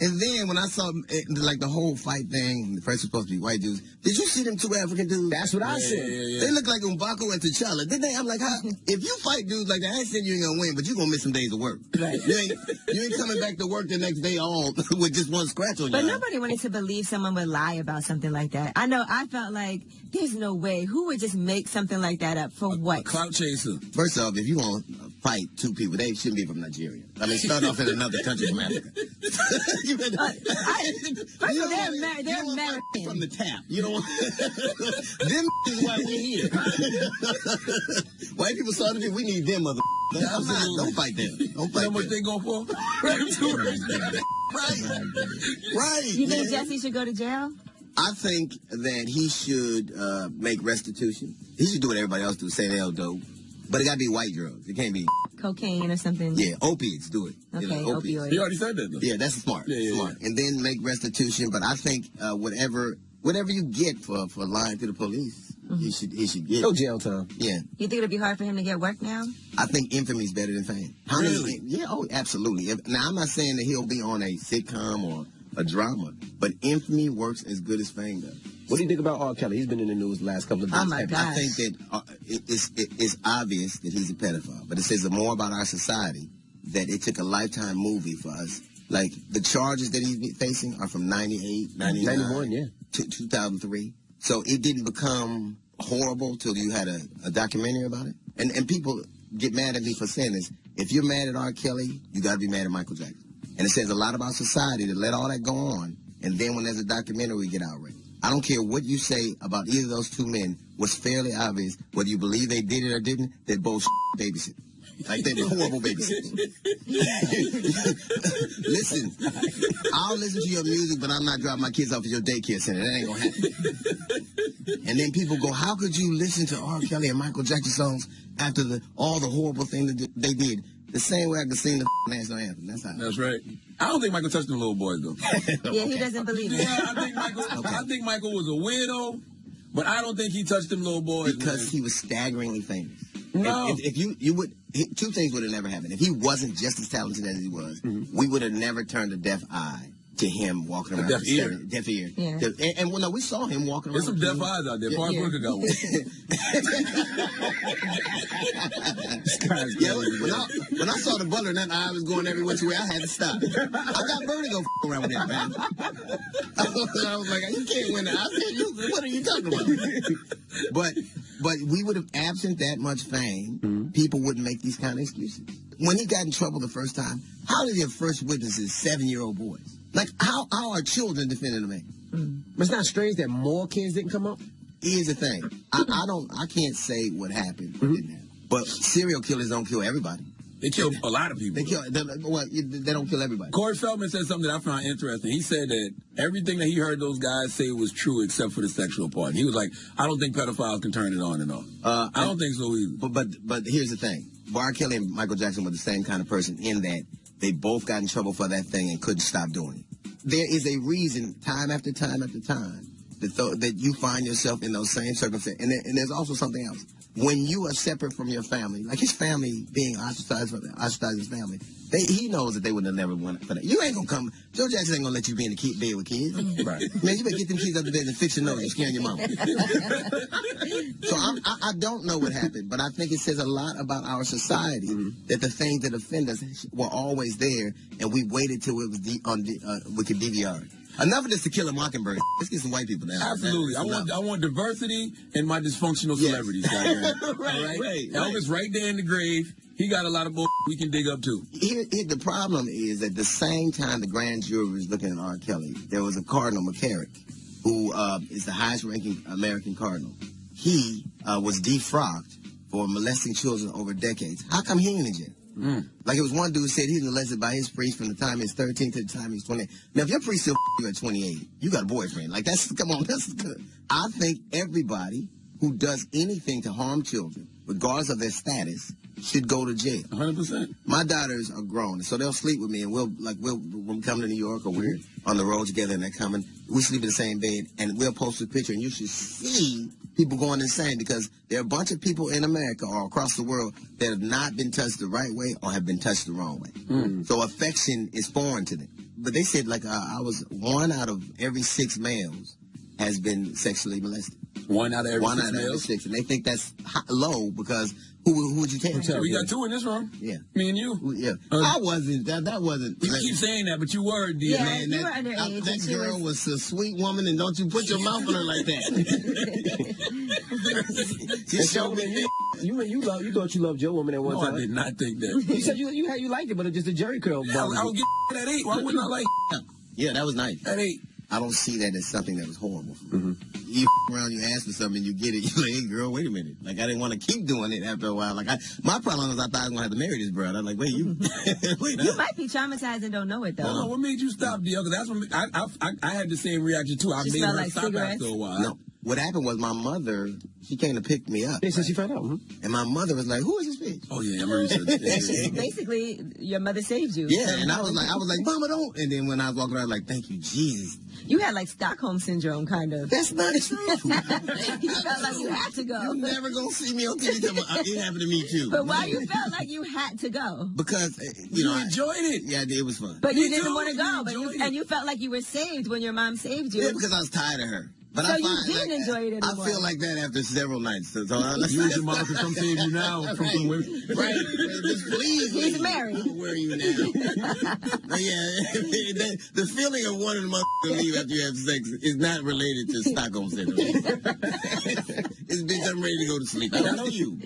And then when I saw like the whole fight thing, the first was supposed to be white dudes. Did you see them two African dudes? That's what I said. Yeah. They look like M'Baku and T'Challa, didn't they? I'm like, how? If you fight dudes like that, I ain't saying you ain't gonna win, but you gonna miss some days of work. Right. You ain't coming back to work the next day all with just one scratch on But your nobody wanted to believe someone would lie about something like that. I know. I felt like there's no way. Who would just make something like that up for what? A clout chaser. First off, if you want to fight two people, they shouldn't be from Nigeria. I mean, start off in another country from Africa. First of all, they're American. From the tap. You know, them is why we here. White people saw the we need them, mother. Don't fight them. Don't fight How much them. they go for? Right. You think Jesse should go to jail? I think that he should make restitution. He should do what everybody else do, say they'll dope. But it got to be white drugs. It can't be... Cocaine or something? Yeah, opiates, do it. Okay, opioids. He already said that, though. Yeah, that's smart. Smart. And then make restitution. But I think whatever you get for lying to the police, he should get. No jail time. Yeah. You think it'll be hard for him to get work now? I think infamy is better than fame. Really? Yeah, oh, absolutely. Now, I'm not saying that he'll be on a sitcom or a drama, but infamy works as good as fame does. What do you think about R. Kelly? He's been in the news the last couple of days. Oh, my gosh. I think that it's obvious that he's a pedophile, but it says more about our society that it took a Lifetime movie for us. Like, the charges that he's facing are from 98, 99, 91, yeah. to 2003. So it didn't become horrible till you had a documentary about it. And people get mad at me for saying this. If you're mad at R. Kelly, you got to be mad at Michael Jackson. And it says a lot about society to let all that go on, and then when there's a documentary, we get outraged. I don't care what you say about either of those two men. What's fairly obvious, whether you believe they did it or didn't, they're both babysitters. Like, they're horrible babysitters. Listen, I'll listen to your music, but I'm not dropping my kids off at your daycare center. That ain't gonna happen. And then people go, how could you listen to R. Kelly and Michael Jackson songs after all the horrible things that they did? The same way I could sing the national anthem. That's right. I don't think Michael touched them little boys, though. Yeah, he doesn't believe it. Yeah, I think Michael was a weirdo, but I don't think he touched them little boys. Because he was staggeringly famous. No. If you would, two things would have never happened. If he wasn't just as talented as he was, we would have never turned a deaf eye to him walking around. Deaf ear. Deaf ear. Yeah. And well, no, we saw him walking around. There's some deaf eyes out there. Forrest Whitaker got one. When I saw the butler and that eye was going every which way, I had to stop. I got vertigo around with that, man. I was like, you can't win that. I said, what are you talking about? But we would have, absent that much fame, people wouldn't make these kind of excuses. When he got in trouble the first time, how did your first witnesses 7-year-old boys? Like, how are children defending a man? But it's not strange that more kids didn't come up? Here's the thing. I can't say what happened or didn't happen. But serial killers don't kill everybody. They kill a lot of people. They don't kill everybody. Corey Feldman said something that I found interesting. He said that everything that he heard those guys say was true except for the sexual part. He was like, I don't think pedophiles can turn it on and off. I don't think so either. But here's the thing. R. Kelly and Michael Jackson were the same kind of person in that they both got in trouble for that thing and couldn't stop doing it. There is a reason, time after time after time, that you find yourself in those same circumstances. And there's also something else. When you are separate from your family, like his family being ostracized his family, he knows that they would have never won for that. You ain't gonna come. Joe Jackson ain't gonna let you be in the bed with kids. Right. Man, you better get them kids out the bed and fix your nose. You're scaring your mama. So I don't know what happened, but I think it says a lot about our society that the things that offend us were always there, and we waited till it was we could DVR it. Enough of this To Kill a Mockingbird. Let's get some white people now. Absolutely. I want diversity in my dysfunctional celebrities. Right. Elvis right there in the grave. He got a lot of bull we can dig up too. Here, the problem is at the same time the grand jury was looking at R. Kelly, there was a Cardinal McCarrick, who is the highest ranking American Cardinal. He was defrocked for molesting children over decades. How come he ain't in jail? Like, it was one dude said he was molested by his priest from the time he was 13 to the time he was 28. Now, if your priest still you at 28, you got a boyfriend. Like, come on, that's good. I think everybody who does anything to harm children, regardless of their status, should go to jail. 100%. My daughters are grown, so they'll sleep with me, and when we come to New York or we're on the road together and they're coming, we sleep in the same bed, and we'll post a picture, and you should see people going insane because there are a bunch of people in America or across the world that have not been touched the right way or have been touched the wrong way. So affection is foreign to them. But they said, like, I was 1 out of every 6 males has been sexually molested. 1 out of every 6 every males? 6, and they think that's low because who would you tell? We got 2 in this room. Yeah. Me and you. Yeah. I wasn't. That wasn't. You keep saying that, but you were. Yeah, man, you were underage. That girl was a sweet woman, and don't you put your mouth on her like that. She showed me you thought you loved your woman at one time. I did not think that. You said you liked it, but it's just a Jerry curl. I would get at 8. Why wouldn't I like? Yeah, that was nice. At 8. I don't see that as something that was horrible. You around, you ask for something, you get it. You're like, hey, girl, wait a minute. Like, I didn't want to keep doing it after a while. Like, my problem was I thought I was going to have to marry this brother. I'm like, wait, you might be traumatized and don't know it, though. Hold on, what made you stop, Dio? Because that's what I had the same reaction, too. I made her stop after a while. No. What happened was my mother, she came to pick me up. They said she found out. And my mother was like, who is this bitch? Oh, yeah, I remember you said that. Basically, your mother saved you. Yeah, and I was like, Mama, don't. And then when I was walking around, I was like, thank you, Jesus. You had like Stockholm syndrome, kind of. That's not true. You felt like you had to go. You're never going to see me on TV. It happened to me, too. But why you felt like you had to go? Because, you enjoyed it. Yeah, it was fun. But you didn't want to go. And you felt like you were saved when your mom saved you. Yeah, because I was tired of her. But so I you didn't enjoy it anymore. I feel like that after several nights. So you and your mom can come save you now from some women. Right. Just please. He's married. Where are you now? The feeling of wanting the motherfucker to leave after you have sex is not related to Stockholm syndrome. It's bitch, I'm ready to go to sleep. I know you.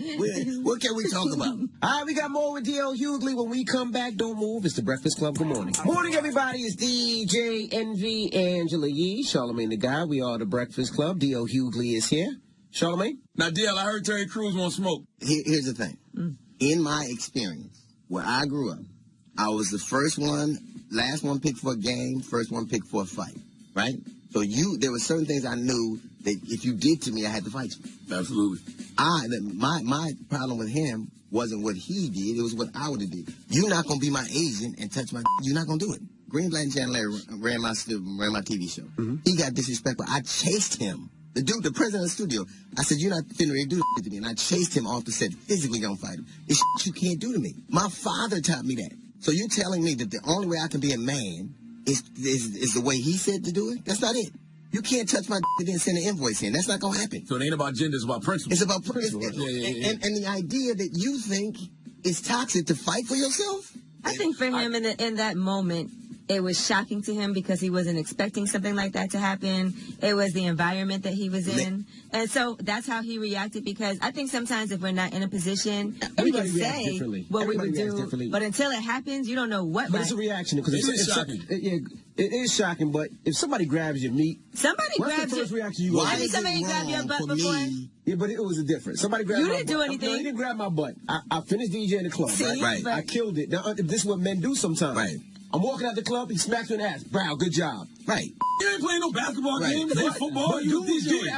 What can we talk about? All right, we got more with D.L. Hughley. When we come back, don't move. It's the Breakfast Club. Good morning. Morning, everybody. It's DJ Envy, Angela Yee, Charlamagne the Guy. We are the Breakfast Club. D.L. Hughley is here. Charlamagne? Now, D.L., I heard Terry Crews won't smoke. Here's the thing. In my experience, where I grew up, I was the first one, last one picked for a game, first one picked for a fight, right? So there were certain things I knew that if you did to me, I had to fight you. Absolutely. My problem with him wasn't what he did, it was what I would have did. You're not going to be my agent and touch my, you're not going to do it. Green, Black, and Chandler ran my TV show. He got disrespectful. I chased him. The dude, the president of the studio, I said, you're not finna do this to me. And I chased him off the set, physically gonna fight him. It's you can't do to me. My father taught me that. So you're telling me that the only way I can be a man is the way he said to do it? That's not it. You can't touch my and then send an invoice in. That's not gonna happen. So it ain't about gender, it's about principle. It's about principle. Yeah. And the idea that you think it's toxic to fight for yourself? I think for him in that moment, it was shocking to him because he wasn't expecting something like that to happen. It was the environment that he was in. And so that's how he reacted, because I think sometimes if we're not in a position, we can say what we would do. But until it happens, you don't know what. But it's a reaction. Because it's shocking. It is shocking, but if somebody grabs your meat, what's the first reaction you have somebody grabbed your butt before? Yeah, but it was a difference. Somebody grabbed my butt. You didn't do anything. No, he didn't grab my butt. I finished DJing in the club. See? Right. I killed it. Now, this is what men do sometimes. Right. I'm walking out the club, he smacks me in the ass. Brow, good job. Right. You ain't playing no basketball games, you ain't football, you DJ.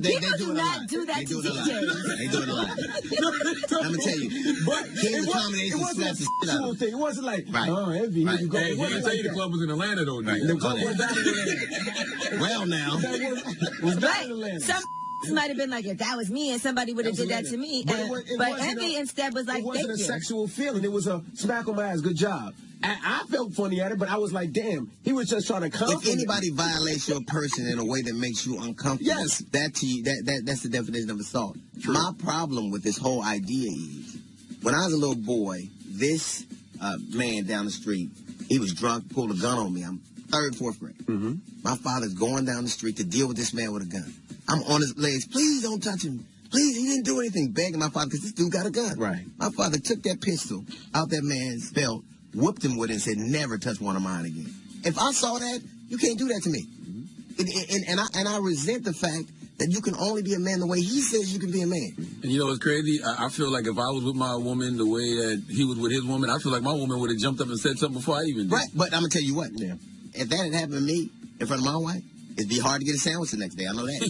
People do not do that to DJs. They do it a lot. I'm going to tell you. But it wasn't like, oh, Envy, here you go. Hey, I tell you the club was in Atlanta, though. Right. The club was down in Atlanta. Well, now. Was down in Atlanta. Some might have been like, if that was me and somebody would have did that to me. But Envy instead was like, it wasn't a sexual feeling. It was a smack on my ass, good job. And I felt funny at it, but I was like, damn, he was just trying to compliment. If anybody violates your person in a way that makes you uncomfortable, yes, that's the definition of assault. True. My problem with this whole idea is, when I was a little boy, this man down the street, he was drunk, pulled a gun on me. I'm 3rd, 4th grade. My father's going down the street to deal with this man with a gun. I'm on his legs. Please don't touch him. Please, he didn't do anything. Begging my father because this dude got a gun. Right. My father took that pistol out that man's belt, whooped him with it, and said, never touch one of mine again. If I saw that, you can't do that to me. And I resent the fact that you can only be a man the way he says you can be a man. And you know what's crazy? I feel like if I was with my woman the way that he was with his woman, I feel like my woman would have jumped up and said something before I even did. Right, but I'm going to tell you what. Yeah. If that had happened to me in front of my wife, it'd be hard to get a sandwich the next day. I know that.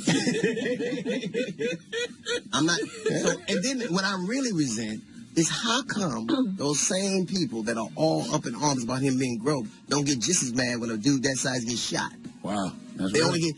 I'm not. So, and then what I really resent is how come those same people that are all up in arms about him being groped don't get just as mad when a dude that size gets shot? Wow. That's They real. only get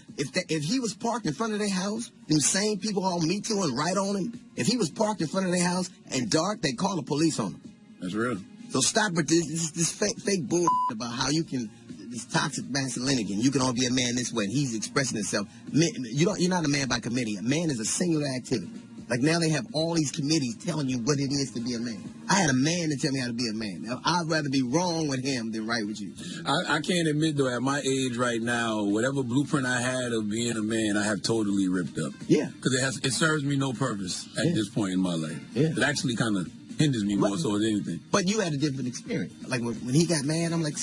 if he was parked in front of their house, them same people all Me Too and right on him. If he was parked in front of their house and dark, they call the police on him. That's real. So stop with this fake bull about how you can this toxic masculinity and you can all be a man this way and he's expressing himself. You're not a man by committee. A man is a singular activity. Like now they have all these committees telling you what it is to be a man. I had a man to tell me how to be a man. Now, I'd rather be wrong with him than right with you. I can't admit, though, at my age right now, whatever blueprint I had of being a man, I have totally ripped up. Yeah. Because it serves me no purpose at this point in my life. Yeah. It actually kind of hinders me more so than anything. But you had a different experience. Like when he got mad, I'm like,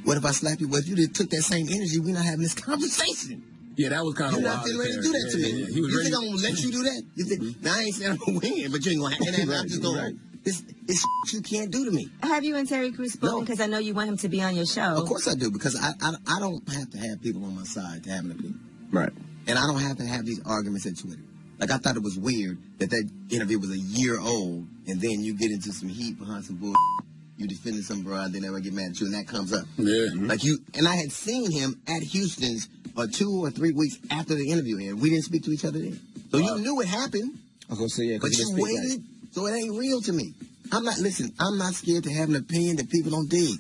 what if I slap you? Well, if you just took that same energy, we're not having this conversation. Yeah, that was kind of wild. You're not ready to do that to me. Yeah. You think I'm going to let you do that? You think, now I ain't saying I'm going to win, but you ain't going to have I'm just going it's you can't do to me. Have you and Terry Crews spoken? Because I know you want him to be on your show. Of course I do, because I don't have to have people on my side to have an opinion. Right. And I don't have to have these arguments at Twitter. Like, I thought it was weird that interview was a year old, and then you get into some heat behind some bull. You defended some broad, they never get mad at you, and that comes up. Yeah. Like and I had seen him at Houston's 2 or 3 weeks after the interview, and we didn't speak to each other then. So you knew it happened. I was going to say, yeah, but you waited, so it ain't real to me. I'm not scared to have an opinion that people don't dig.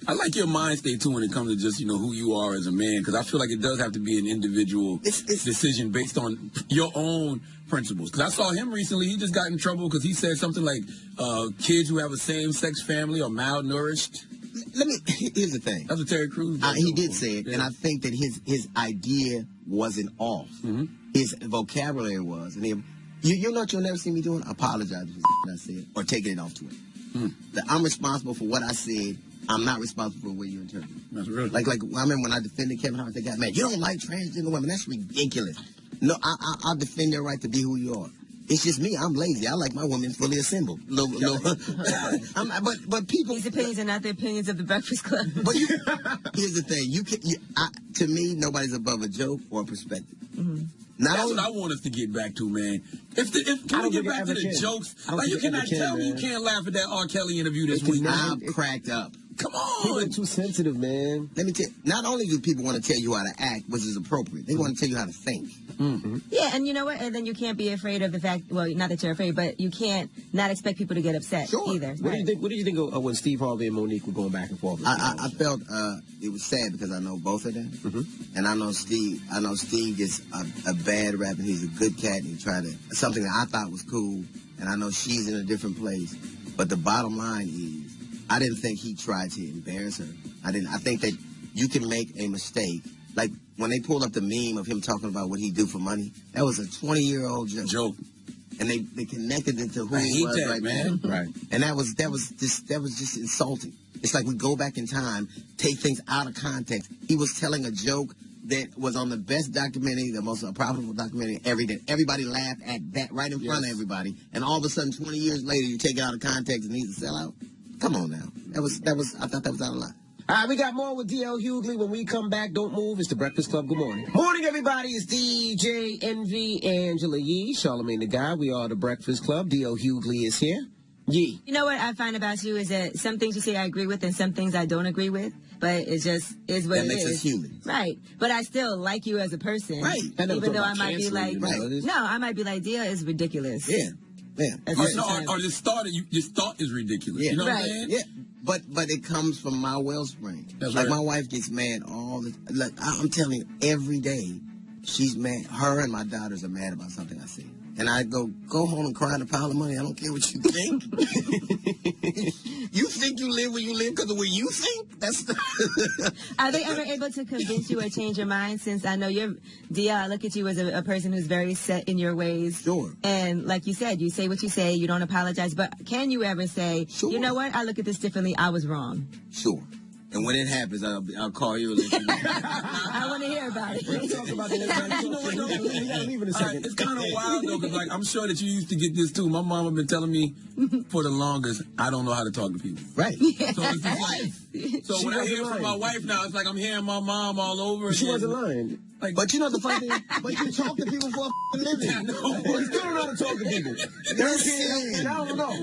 I like your mind state, too, when it comes to just, who you are as a man, because I feel like it does have to be an individual decision based on your own principles. Because I saw him recently, he just got in trouble because he said something like kids who have a same-sex family are malnourished. Here's the thing. That's what Terry Crews did. He did say it, and I think that his idea wasn't off. Mm-hmm. His vocabulary was. And you know what you'll never see me doing? Apologize for what I said or taking it off Twitter. That I'm responsible for what I said. I'm not responsible for the way you interpret it. That's real. Like I remember when I defended Kevin Hart, they got mad. You don't like transgender women. That's ridiculous. No, I'll defend their right to be who you are. It's just me. I'm lazy. I like my women fully assembled. But people. These opinions are not the opinions of the Breakfast Club. But here's the thing. To me, nobody's above a joke or a perspective. Mm-hmm. That's what I want us to get back to, man. Can we get back to the jokes? Like, you cannot tell me you can't laugh at that R. Kelly interview this week. I'm cracked up. Come on. People are too sensitive, man. Let me tell you, not only do people want to tell you how to act, which is appropriate, they want to tell you how to think. Mm-hmm. Yeah, and you know what? And then you can't be afraid of the fact, well, not that you're afraid, but you can't not expect people to get upset either. What do you think of when Steve Harvey and Monique were going back and forth? I felt it was sad because I know both of them. Mm-hmm. And I know Steve gets a bad rap, and he's a good cat, and he tried something that I thought was cool, and I know she's in a different place. But the bottom line is, I didn't think he tried to embarrass her. I think that you can make a mistake. Like when they pulled up the meme of him talking about what he do for money, that was a 20-year-old joke. And they connected it to who he was right now. Right. And that was just insulting. It's like we go back in time, take things out of context. He was telling a joke that was on the best documentary, the most profitable documentary every day. Everybody laughed at that right in front of everybody. And all of a sudden, 20 years later, you take it out of context and he's a sellout. Come on now. I thought that was out of line. All right, we got more with D.L. Hughley. When we come back, don't move. It's the Breakfast Club. Good morning. Morning, everybody. It's DJ Envy, Angela Yee, Charlamagne the Guy. We are the Breakfast Club. D.L. Hughley is here. Yee. You know what I find about you is that some things you say I agree with and some things I don't agree with. But it just is what it is. That makes us human. Right. But I still like you as a person. Right. Even though I might be like, I might be like, Dia is ridiculous. Yeah. Yeah. Or this thought is ridiculous. Yeah. You know what I'm Right. saying? Yeah. But it comes from my wellspring. That's like right. my wife gets mad all the like I'm telling you, every day she's mad. Her and my daughters are mad about something I say. And I go home and cry in a pile of money. I don't care what you think. You think you live where you live because of what you think? That's Are they ever able to convince you or change your mind? Since I know you're, Dia, I look at you as a person who's very set in your ways. Sure. And like you said, you say what you say, you don't apologize. But can you ever say, Sure. you know what, I look at this differently, I was wrong? Sure. And when it happens, I'll call you and let you know. I want to hear about it. We'll talk about it. We gotta leave in a second. It's kind of wild though, because like I'm sure that you used to get this too. My mom have been telling me for the longest, I don't know how to talk to people. Right. So it's just like, so when I hear from my wife now, it's like I'm hearing my mom all over. She wasn't lying. Like, but you know the funny thing? But you talk to people for a living. I know. You still don't know how to talk to people. Listen, I don't know.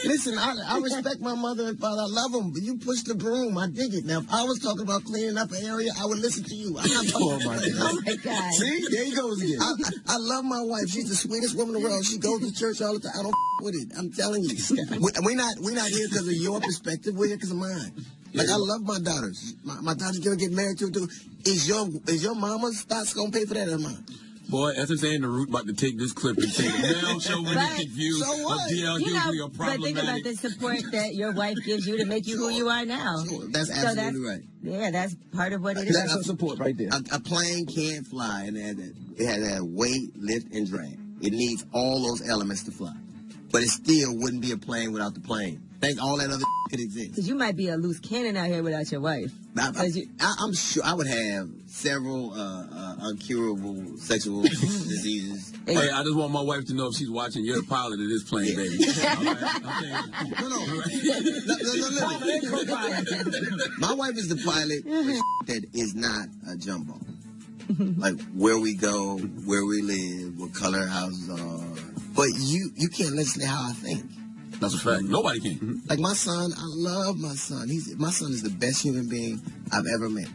listen, I respect my mother and father. I love them, but you push the broom. I dig it. Now, if I was talking about cleaning up an area, I would listen to you. I'm not talking about that. Oh my God. See? There he goes again. I love my wife. She's the sweetest woman in the world. She goes to church all the time. I don't with it. I'm telling you. We're not here because of your perspective. We're here because of mine. Like, I love my daughters. My daughter's going to get married to. Is your mama's spots going to pay for that or mine? Boy, as I'm saying, the Root about to take this clip and take a now chauvinistic view of DL Hughley or problematic. But think about the support that your wife gives you to make you who you are now. Sure. That's absolutely right. Yeah, that's part of what it is. That's some support right there. A plane can't fly, and it has to have weight, lift, and drag. It needs all those elements to fly. But it still wouldn't be a plane without the plane. Think all that other could exist. Because you might be a loose cannon out here without your wife. I'm sure I would have several uncurable sexual diseases. Hey, I just want my wife to know if she's watching, you're the pilot of this plane, baby. No. My wife is the pilot that is not a jumbo. Like where we go, where we live, what color houses are. But you can't listen to how I think. That's a fact. Nobody can. Mm-hmm. Like my son, I love my son. My son is the best human being I've ever met.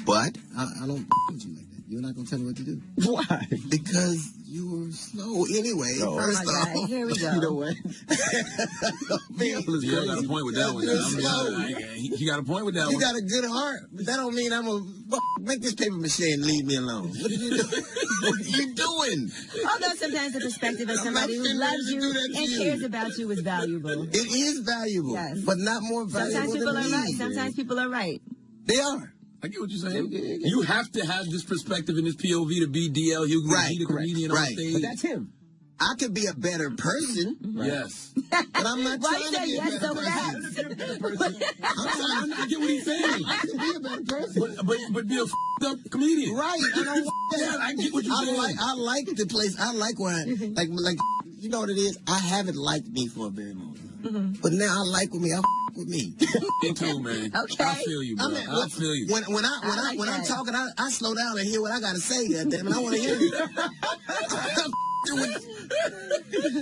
But I don't with you like that. You're not gonna tell me what to do. Why? Because you were slow anyway. Oh my God! Here we go. You know what? You got a point with that one. He got a point with that one. You got a good heart, but that don't mean I'm gonna make this paper mache and leave me alone. What are you doing? What are you doing? Although sometimes the perspective of somebody who loves you and cares about you is valuable. It is valuable, yes, but not more valuable. Sometimes people are right. Sometimes people are right. They are. I get what you're saying. You have to have this perspective and this POV to be DL Hughley, right, be the comedian on stage. But that's him. I could be a better person. Right. Yes. But I'm not trying to be a better person. I get what he's saying. I could be a better person. But be a f***ed up comedian. Right. I get what you're saying. I like the place. I like where like you know what it is? I haven't liked me for a very long time. Mm-hmm. But now I like with me. I with me. Me too, man. Okay. I feel you, bro. I feel you. When I'm talking, I slow down and hear what I gotta say. Goddamn it, I want to hear it.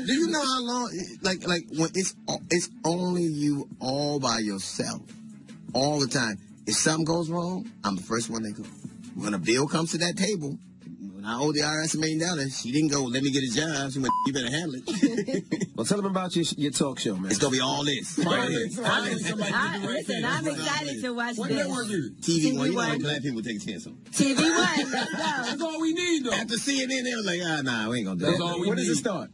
Do you know how long? Like when it's only you all by yourself, all the time. If something goes wrong, I'm the first one that goes. When a bill comes to that table, when I owe the IRS $1 million, she didn't go, let me get a job. She went, you better handle it. Well, tell them about your talk show, man. It's going to be all this. Listen, I'm excited to watch what this. network is it? TV One. You know how black people take a chance on. TV One. Let's go. That's all we need, though. After CNN, they were like, nah, we ain't going to do That's that. all we need. When does it start?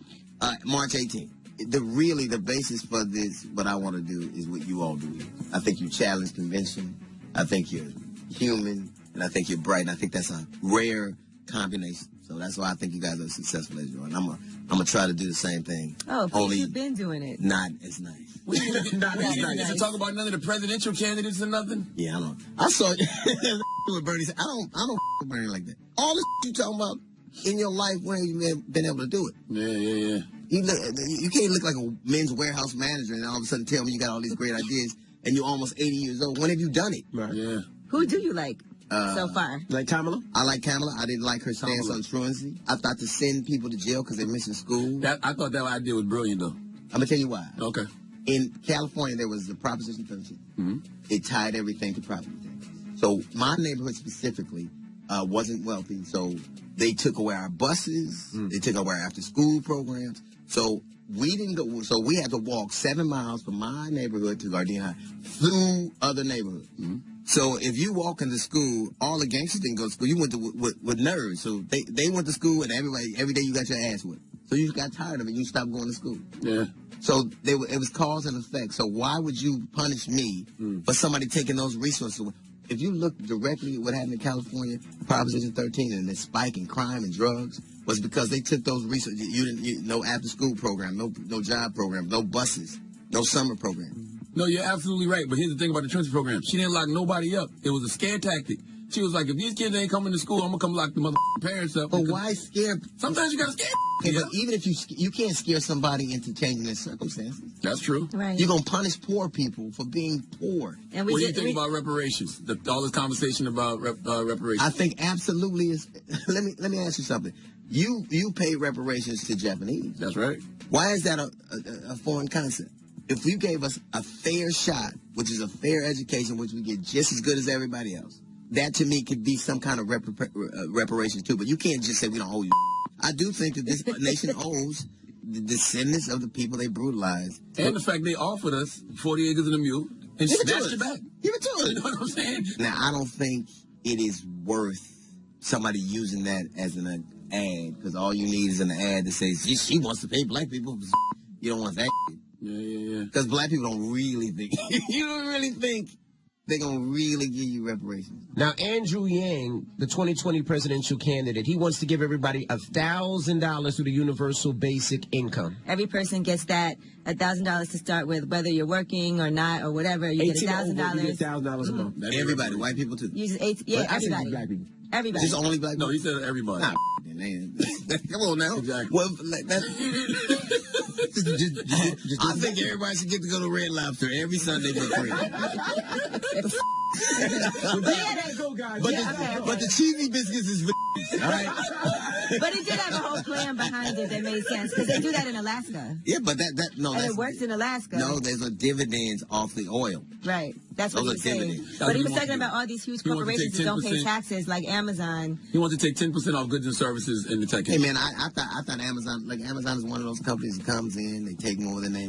March 18th. The basis for this, what I want to do is what you all do. I think you challenge convention. I think you're human, and I think you're bright. And I think that's a rare combination. So that's why I think you guys are successful as you are. And I'm gonna try to do the same thing. Oh, only you've been doing it. Not as nice. Not as nice. You talk about none of the presidential candidates or nothing? Yeah, I don't. I saw what Bernie said. I don't with Bernie like that. All the you talking about in your life, when you been able to do it? Yeah. You can't look like a Men's Warehouse manager and all of a sudden tell me you got all these great ideas and you're almost 80 years old. When have you done it? Right. Yeah. Who do you like so far? Like Kamala? I like Kamala. I didn't like her stance on truancy. I thought to send people to jail because they're missing school. I thought that idea was brilliant, though. I'm going to tell you why. Okay. In California, there was the Proposition 13. Mm-hmm. It tied everything to property tax. So my neighborhood specifically wasn't wealthy, so they took away our buses. They took away our after-school programs. So we didn't go. So we had to walk 7 miles from my neighborhood to Gardena High through other neighborhoods. Mm-hmm. So if you walk into school, all the gangsters didn't go to school. You went to with nerds. So they went to school, and every day you got your ass whipped. So you got tired of it. You stopped going to school. Yeah. So it was cause and effect. So why would you punish me for somebody taking those resources away? If you look directly at what happened in California, Proposition 13 and the spike in crime and drugs was because they took those resources. No after-school program, no job program, no buses, no summer program. No, you're absolutely right. But here's the thing about the transfer program. She didn't lock nobody up. It was a scare tactic. She was like, if these kids ain't coming to school, I'm going to come lock the motherfucking parents up. But why scare? Sometimes you got to scare. Okay, but even if you can't scare somebody into changing their circumstances. That's true. Right. You're going to punish poor people for being poor. And what do you think about reparations? All this conversation about reparations. I think absolutely is. Let me ask you something. You pay reparations to Japanese. That's right. Why is that a foreign concept? If you gave us a fair shot, which is a fair education, which we get just as good as everybody else, that to me could be some kind of reparations too. But you can't just say we don't owe you. I do think that this nation owes the descendants of the people they brutalized. And the fact they offered us 40 acres and a mule and snatched it back. Give it to us. You know what I'm saying? Now, I don't think it is worth somebody using that as an ad, because all you need is an ad that says, she wants to pay black people. You don't want that. Yeah. Because black people don't really think. You don't really think they're going to really give you reparations. Now, Andrew Yang, the 2020 presidential candidate, he wants to give everybody $1,000 through the universal basic income. Every person gets that $1,000 to start with, whether you're working or not or whatever. You get $1,000. You get $1,000 a month. Everybody, white people too. Everybody. Black people. Everybody. Just only black people? No, he said everybody. Nah, man. Come on now. Exactly. Well, I think everybody should get to go to Red Lobster every Sunday for free. But the cheesy biscuits is all right? But it did have a whole plan behind it that made sense, because they do that in Alaska. Yeah, but no, and it works in Alaska. No, there's a dividends off the oil. Right. That's what he was saying. But he was talking about all these huge corporations that don't pay taxes, like Amazon. He wants to take 10% off goods and services in the tech industry. Hey, man, I thought Amazon is one of those companies that comes in, they take more than they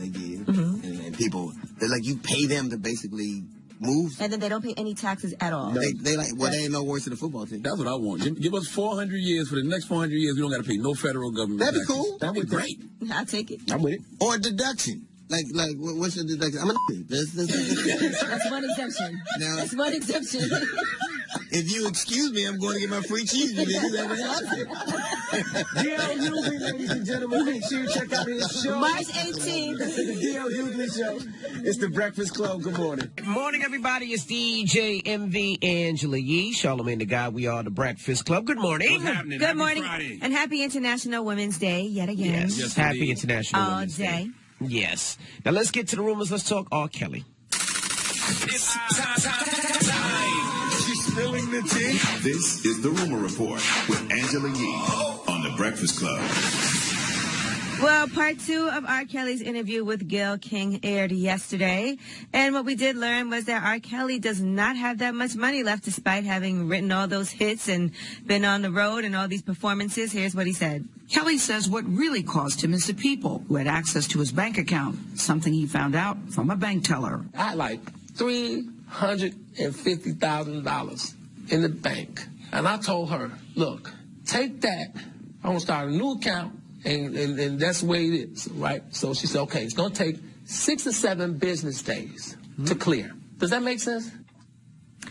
give. Mm-hmm. And people, they're like, you pay them to basically move. And then they don't pay any taxes at all. No. They ain't no worse than the football team. That's what I want. Give us 400 years. For the next 400 years, we don't got to pay no federal government That'd taxes. be cool. That'd be great. I'll take it. I'm with it. Or a deduction. Like, what's your deduction? That's one exemption. Now, that's one exemption. If you excuse me, I'm going to get my free cheese. D.L. Hughley, ladies and gentlemen, make sure you check out his show. March 18th. The D.L. Hughley Show. It's the Breakfast Club. Good morning. Good morning, everybody. It's DJ MV Angela Yee, Charlamagne the Guy. We are the Breakfast Club. Good morning. What's happening? Good Happy Morning. Friday. And happy International Women's Day yet again. Yes, happy International all Women's day. Day. Yes. Now let's get to the rumors. Let's talk R. Kelly. It's time. She's spilling the tea. This is the Rumor Report with Angela Yee on the Breakfast Club. Well, part 2 of R. Kelly's interview with Gayle King aired yesterday. And what we did learn was that R. Kelly does not have that much money left, despite having written all those hits and been on the road and all these performances. Here's what he said. Kelly says what really caused him is the people who had access to his bank account, something he found out from a bank teller. I had like $350,000 in the bank. And I told her, look, take that. I'm going to start a new account. And that's the way it is, right? So she said, okay, it's going to take 6 or 7 business days to clear. Does that make sense?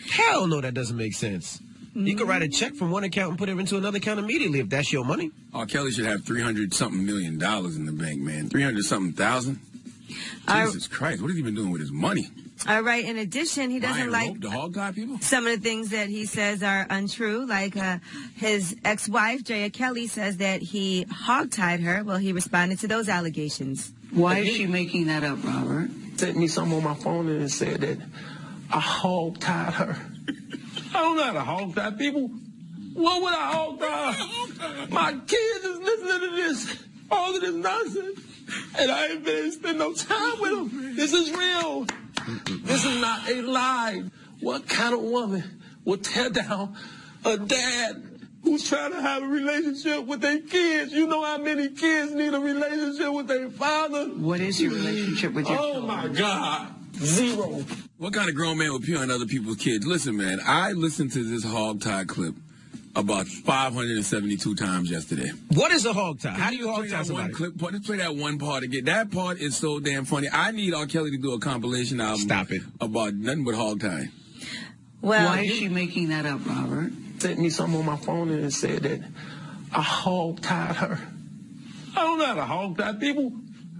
Hell no, that doesn't make sense. You can write a check from one account and put it into another account immediately if that's your money. R. Kelly should have $300-something million in the bank, man. 300-something thousand? Jesus Christ, what has he been doing with his money? All right. In addition, he doesn't like the hog tie people. Some of the things that he says are untrue, like his ex-wife, Jaya Kelly, says that he hog-tied her. Well, he responded to those allegations. Why is she making that up, Robert? Sent me something on my phone and said that I hog-tied her. I don't know how to hog-tie people. What would I hog-tie? My kids is listening to this, all of this nonsense, and I ain't been spend no time with them. This is real. This is not a lie. What kind of woman would tear down a dad who's trying to have a relationship with their kids? You know how many kids need a relationship with their father? What is your relationship with your children? Oh, my God. 0. What kind of grown man would pee on other people's kids? Listen, man, I listened to this hog tie clip about 572 times yesterday. What is a hog tie? How do you hog tie somebody? Let's play that one part again. That part is so damn funny. I need R. Kelly to do a compilation album. Stop it. About nothing but hog tying. Well, why is she making that up, Robert? Sent me something on my phone and said that I hog-tied her. I don't know how to hog-tie people.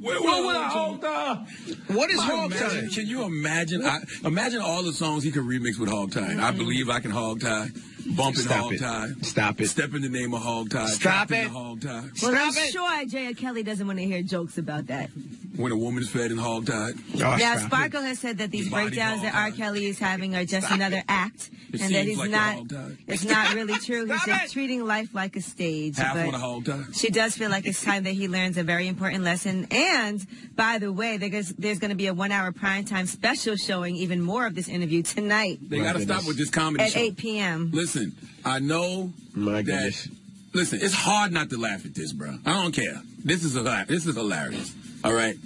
What would I hog tie? What is hog tie? Can you imagine? Imagine all the songs he could remix with hog tie. I believe I can hog tie. Bumping hog tie. Stop it. Step in the name of hog tie. Stop it. Hog tie. Well, I'm sure J.R. Kelly doesn't want to hear jokes about that. When a woman is fed and hog tied. Now, Sparkle has said that these breakdowns that R. Kelly is having are just another act, and that he's not. It's not really true. He's just treating life like a stage. Half but on a hog tie. she does feel like it's time that he learns a very important lesson. And by the way, there's going to be a 1-hour primetime special showing even more of this interview tonight. They got to stop with this comedy at show. 8 p.m. Listen, I know that. Listen, it's hard not to laugh at this, bro. I don't care. This is hilarious. All right.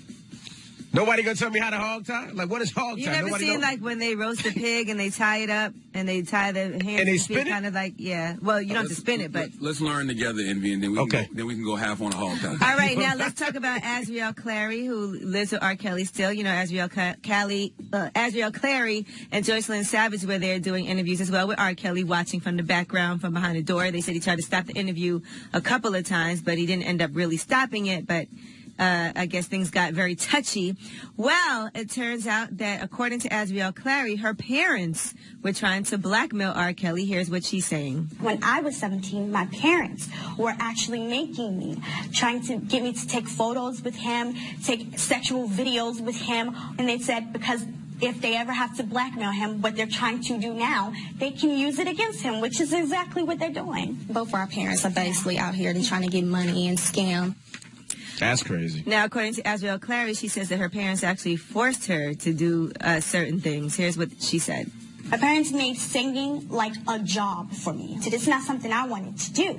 Nobody gonna tell me how to hog tie? Like, what is hog tie? You never seen like when they roast a pig and they tie it up and they tie the hands and they spin it? Kind of like, yeah. Well, you don't have to spin it, but let's learn together, Envy, and then we can go half on a hog tie. All right, now let's talk about Azriel Clary, who lives with R. Kelly still. You know, Azriel Clary and Joycelyn Savage were there doing interviews as well with R. Kelly, watching from the background, from behind the door. They said he tried to stop the interview a couple of times, but he didn't end up really stopping it. But I guess things got very touchy. Well, it turns out that according to Azriel Clary, her parents were trying to blackmail R. Kelly. Here's what she's saying. When I was 17, my parents were actually making me, trying to get me to take photos with him, take sexual videos with him. And they said because if they ever have to blackmail him, what they're trying to do now, they can use it against him, which is exactly what they're doing. Both of our parents are basically out here. They're trying to get money and scam. That's crazy. Now, according to Azriel Clary, she says that her parents actually forced her to do certain things. Here's what she said. My parents made singing like a job for me. It's not something I wanted to do.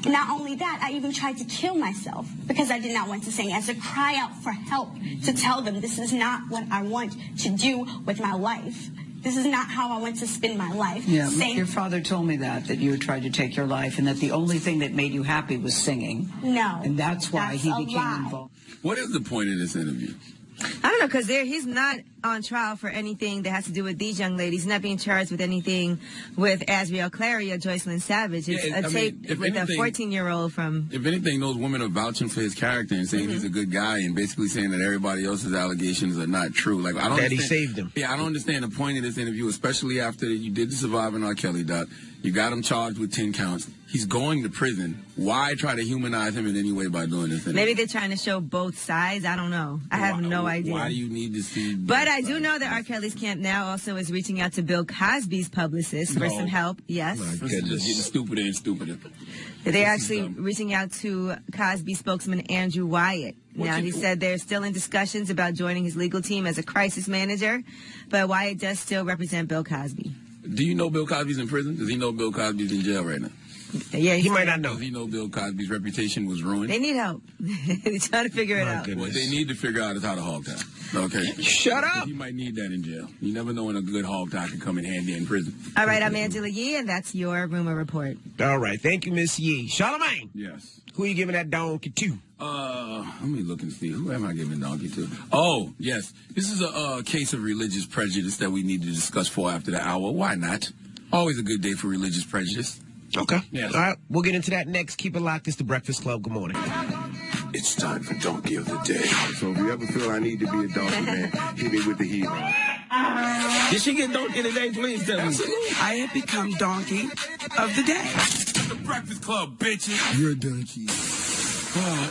And not only that, I even tried to kill myself because I did not want to sing, as a cry out for help, to tell them this is not what I want to do with my life. This is not how I want to spend my life. Yeah, your father told me that you had tried to take your life and that the only thing that made you happy was singing. No. And that's why he became involved. What is the point of this interview? I don't know, because he's not on trial for anything that has to do with these young ladies. He's not being charged with anything with Azriel Clary or Joycelyn Savage. It's a tape with a 14-year-old from... If anything, those women are vouching for his character and saying he's a good guy and basically saying that everybody else's allegations are not true. Like, I don't that he saved them. Yeah, I don't understand the point of this interview, especially after you did the Surviving R. Kelly doc. You got him charged with 10 counts. He's going to prison. Why try to humanize him in any way by doing this? Maybe they're trying to show both sides. I don't know. I have no idea. Why do you need to see? But I do know that R. Kelly's camp now also is reaching out to Bill Cosby's publicist for some help. Yes. My goodness. It's getting stupider and stupider. They're actually reaching out to Cosby spokesman Andrew Wyatt. Now, he said they're still in discussions about joining his legal team as a crisis manager, but Wyatt does still represent Bill Cosby. Do you know Bill Cosby's in prison? Does he know Bill Cosby's in jail right now? Yeah, he might not know. Does he know Bill Cosby's reputation was ruined? They need help. They're trying to figure it out. What they need to figure out is how to hog tie. Okay. Shut up. He might need that in jail. You never know when a good hog tie can come in handy in prison. All right, I'm Angela Yee, and that's your rumor report. All right, thank you, Miss Yee. Charlamagne. Yes. Who are you giving that donkey to? Let me look and see. Who am I giving donkey to? Oh, yes. This is a case of religious prejudice that we need to discuss for after the hour. Why not? Always a good day for religious prejudice. Okay. Yes. All right, we'll get into that next. Keep it locked. It's the Breakfast Club. Good morning. It's time for Donkey of the Day. So if you ever feel I need to be a donkey, man, hit me with the hero. Did she get donkey today? Please tell me. I have become donkey of the day. The Breakfast Club, bitches. You're a donkey.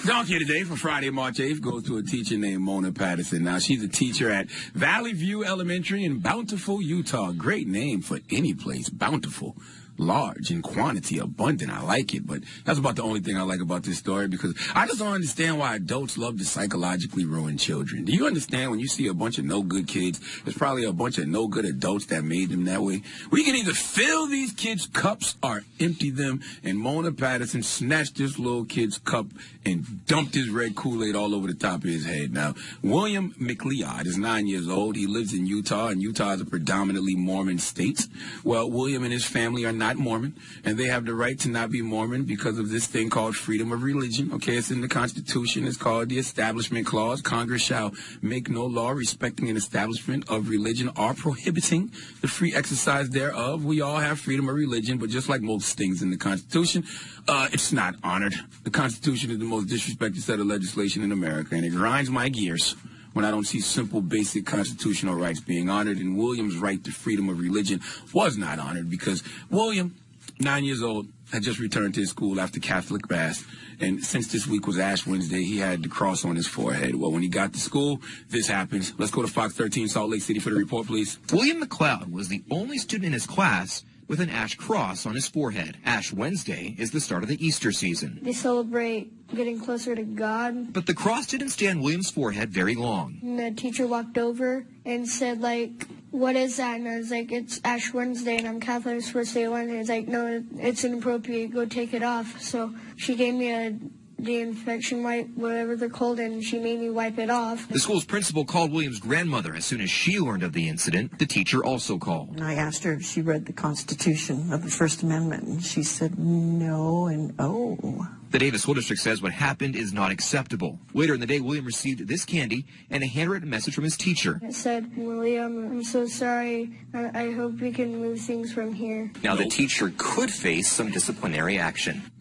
Donkey today for Friday, March 8th goes to a teacher named Mona Patterson. Now, she's a teacher at Valley View Elementary in Bountiful, Utah. Great name for any place, Bountiful. Large in quantity, abundant. I like it, but that's about the only thing I like about this story because I just don't understand why adults love to psychologically ruin children. Do you understand when you see a bunch of no-good kids, there's probably a bunch of no-good adults that made them that way? We can either fill these kids' cups or empty them, and Mona Patterson snatched this little kid's cup and dumped his red Kool-Aid all over the top of his head. Now, William McLeod is 9 years old. He lives in Utah, and Utah is a predominantly Mormon state. Well, William and his family are not not Mormon, and they have the right to not be Mormon because of this thing called freedom of religion. Okay, it's in the Constitution. It's called the Establishment Clause. Congress shall make no law respecting an establishment of religion or prohibiting the free exercise thereof. We all have freedom of religion, but just like most things in the Constitution, it's not honored. The Constitution is the most disrespected set of legislation in America, and it grinds my gears when I don't see simple, basic constitutional rights being honored. And William's right to freedom of religion was not honored because William, 9 years old, had just returned to his school after Catholic Mass. And since this week was Ash Wednesday, he had the cross on his forehead. Well, when he got to school, this happened. Let's go to Fox 13, Salt Lake City for the report, please. William McLeod was the only student in his class with an ash cross on his forehead. Ash Wednesday is the start of the Easter season. They celebrate getting closer to God. But the cross didn't stay on William's forehead very long. And the teacher walked over and said, like, what is that? And I was like, it's Ash Wednesday, and I'm Catholic, it's supposed to say Wednesday. It's like, no, it's inappropriate, go take it off. So she gave me the infection wipe, whatever they're called, and she made me wipe it off. The school's principal called William's grandmother as soon as she learned of the incident. The teacher also called. And I asked her if she read the Constitution of the First Amendment, and she said no and oh. The Davis School District says what happened is not acceptable. Later in the day, William received this candy and a handwritten message from his teacher. It said, William, I'm so sorry. I hope we can move things from here. Now, the teacher could face some disciplinary action.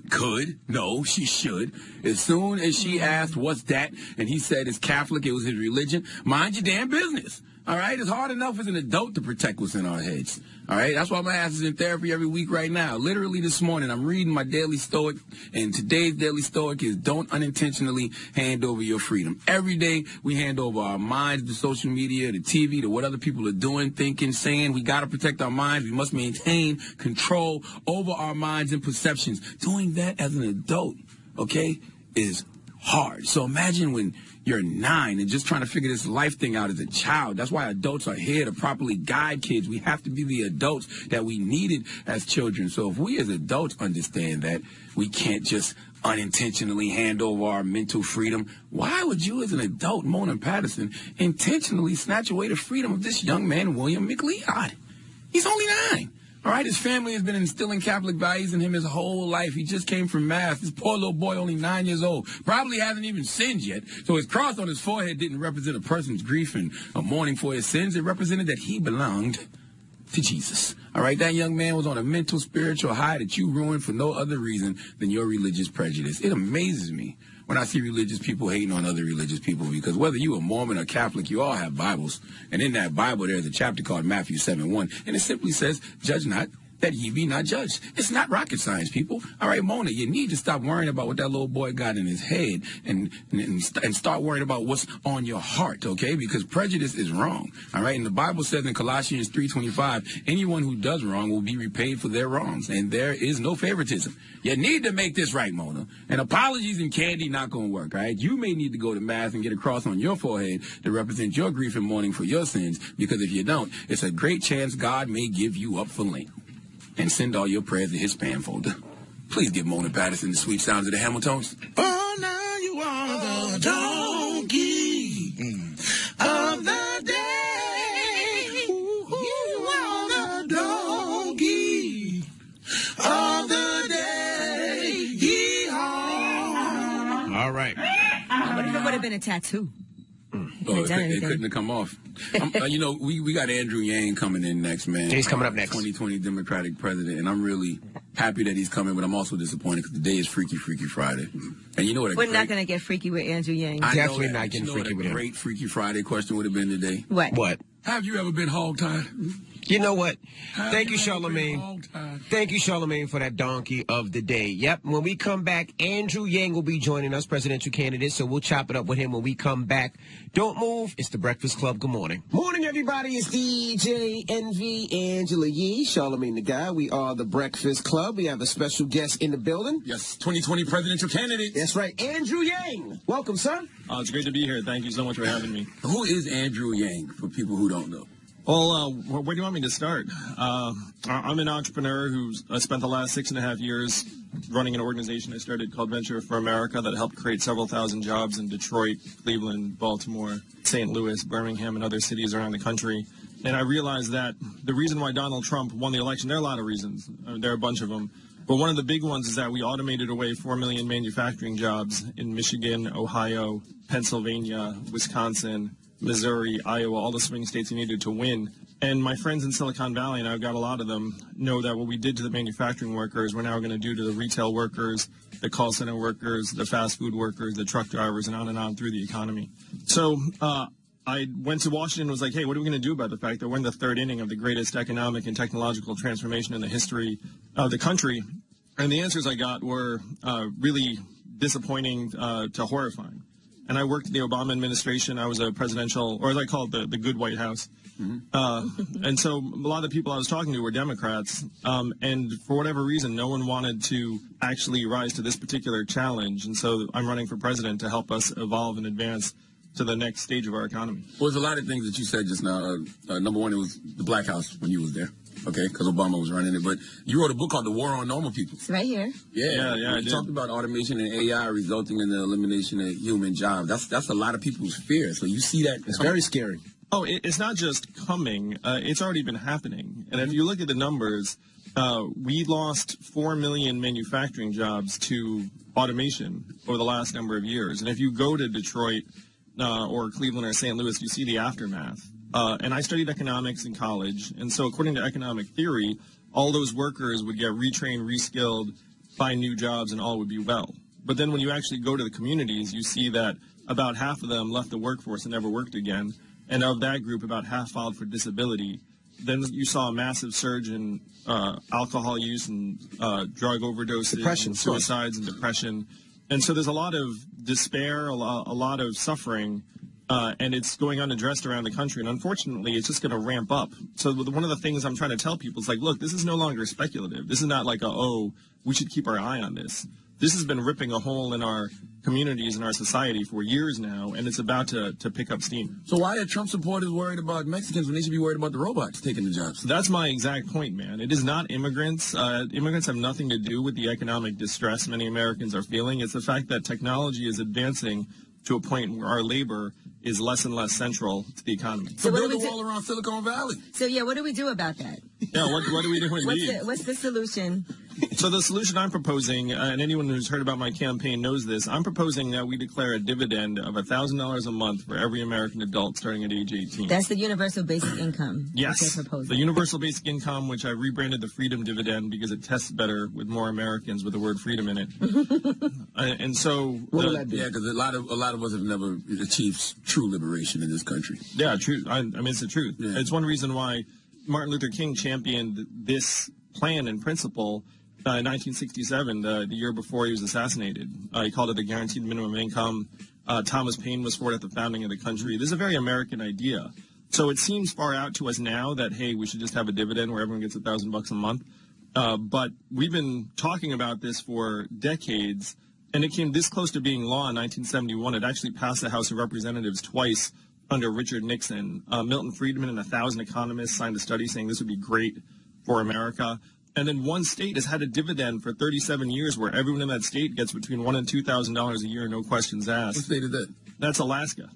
Could? No, she should. As soon as she asked, what's that? And he said it's Catholic, it was his religion. Mind your damn business. All right? It's hard enough as an adult to protect what's in our heads. All right? That's why my ass is in therapy every week right now. Literally this morning, I'm reading my Daily Stoic, and today's Daily Stoic is don't unintentionally hand over your freedom. Every day, we hand over our minds to social media, to TV, to what other people are doing, thinking, saying. We got to protect our minds. We must maintain control over our minds and perceptions. Doing that as an adult, okay, is hard. So imagine when you're 9 and just trying to figure this life thing out as a child. That's why adults are here to properly guide kids. We have to be the adults that we needed as children. So if we as adults understand that we can't just unintentionally hand over our mental freedom, why would you as an adult, Mona Patterson, intentionally snatch away the freedom of this young man, William McLeod? He's only 9. All right, his family has been instilling Catholic values in him his whole life. He just came from Mass. This poor little boy, only 9 years old, probably hasn't even sinned yet. So his cross on his forehead didn't represent a person's grief and a mourning for his sins. It represented that he belonged to Jesus. All right, that young man was on a mental, spiritual high that you ruined for no other reason than your religious prejudice. It amazes me when I see religious people hating on other religious people, because whether you are Mormon or Catholic, you all have Bibles. And in that Bible, there's a chapter called Matthew 7:1, and it simply says, judge not, that ye be not judged. It's not rocket science, people. All right, Mona, you need to stop worrying about what that little boy got in his head and start worrying about what's on your heart, okay? Because prejudice is wrong, all right? And the Bible says in Colossians 3:25, anyone who does wrong will be repaid for their wrongs, and there is no favoritism. You need to make this right, Mona. And apologies and candy not going to work, all right? You may need to go to Mass and get a cross on your forehead to represent your grief and mourning for your sins, because if you don't, it's a great chance God may give you up for Lent. And send all your prayers to his spam folder. Please give Mona Patterson the sweet sounds of the Hamiltons. Oh, now you are the donkey of the day. You are the donkey of the day. Yeehaw. All right. What if it would have been a tattoo? Oh, it couldn't have come off. You know, we got Andrew Yang coming in next, man. He's coming up next. 2020 Democratic president, and I'm really happy that he's coming, but I'm also disappointed because today is Freaky Friday. And you know what? We're not going to get freaky with Andrew Yang. Definitely not getting freaky with him. A great Freaky Friday question would have been today. What? Have you ever been hog-tied? You know what? Thank you, Charlamagne. Thank you, Charlamagne, for that donkey of the day. Yep. When we come back, Andrew Yang will be joining us, presidential candidate, so we'll chop it up with him when we come back. Don't move. It's The Breakfast Club. Good morning. Morning, everybody. It's DJ Envy, Angela Yee, Charlamagne the Guy. We are The Breakfast Club. We have a special guest in the building. Yes, 2020 presidential candidate. That's right, Andrew Yang. Welcome, sir. It's great to be here. Thank you so much for having me. Who is Andrew Yang, for people who don't know? Well, where do you want me to start? I'm an entrepreneur who's spent the last 6.5 years running an organization I started called Venture for America that helped create several thousand jobs in Detroit, Cleveland, Baltimore, St. Louis, Birmingham, and other cities around the country. And I realized that the reason why Donald Trump won the election, there are a lot of reasons. There are a bunch of them. But one of the big ones is that we automated away 4 million manufacturing jobs in Michigan, Ohio, Pennsylvania, Wisconsin, Missouri, Iowa, all the swing states you needed to win. And my friends in Silicon Valley, and I've got a lot of them, know that what we did to the manufacturing workers, we're now going to do to the retail workers, the call center workers, the fast food workers, the truck drivers, and on through the economy. So I went to Washington and was like, hey, what are we going to do about the fact that we're in the third inning of the greatest economic and technological transformation in the history of the country? And the answers I got were really disappointing to horrifying. And I worked in the Obama administration. I was a presidential, or as I call it, the good White House. And so a lot of the people I was talking to were Democrats. And for whatever reason, no one wanted to actually rise to this particular challenge. And so I'm running for president to help us evolve and advance to the next stage of our economy. Well, there's a lot of things that you said just now. Number one, it was the Black House when you was there. Okay, because Obama was running it. But you wrote a book called The War on Normal People. It's right here. Yeah, You talked about automation and AI resulting in the elimination of human jobs. That's a lot of people's fear. So you see that. It's very scary. Oh, it's not just coming. It's already been happening. And if you look at the numbers, we lost 4 million manufacturing jobs to automation over the last number of years. And if you go to Detroit or Cleveland or St. Louis, you see the aftermath. And I studied economics in college. And so according to economic theory, all those workers would get retrained, reskilled, find new jobs, and all would be well. But then when you actually go to the communities, you see that about half of them left the workforce and never worked again. And of that group, about half filed for disability. Then you saw a massive surge in alcohol use and drug overdoses, depression, and suicides and depression. And so there's a lot of despair, a lot of suffering, and it's going unaddressed around the country. And unfortunately, it's just going to ramp up. So one of the things I'm trying to tell people is like, look, this is no longer speculative. This is not like, we should keep our eye on this. This has been ripping a hole in our communities and our society for years now, and it's about to pick up steam. So why are Trump supporters worried about Mexicans when they should be worried about the robots taking the jobs? That's my exact point, man. It is not immigrants. Immigrants have nothing to do with the economic distress many Americans are feeling. It's the fact that technology is advancing to a point where our labor is less and less central to the economy. So build a wall around Silicon Valley. So, yeah, what do we do about that? Yeah, what do we do indeed? What's the solution? So the solution I'm proposing, and anyone who's heard about my campaign knows this, I'm proposing that we declare a dividend of $1,000 a month for every American adult starting at age 18. That's the universal basic income. Yes, the universal basic income, which I rebranded the freedom dividend because it tests better with more Americans with the word freedom in it. And so, what will that be? Yeah, because a lot of us have never achieved true liberation in this country. Yeah, true. I mean, it's the truth. Yeah. It's one reason why Martin Luther King championed this plan in principle. In 1967, the year before he was assassinated. He called it the guaranteed minimum income. Thomas Paine was for it at the founding of the country. This is a very American idea. So it seems far out to us now that, hey, we should just have a dividend where everyone gets $1,000 a month. But we've been talking about this for decades, and it came this close to being law in 1971. It actually passed the House of Representatives twice under Richard Nixon. Milton Friedman and 1,000 economists signed a study saying this would be great for America. And then one state has had a dividend for 37 years where everyone in that state gets between $1,000 and $2,000 a year, no questions asked. What state is that? That's Alaska.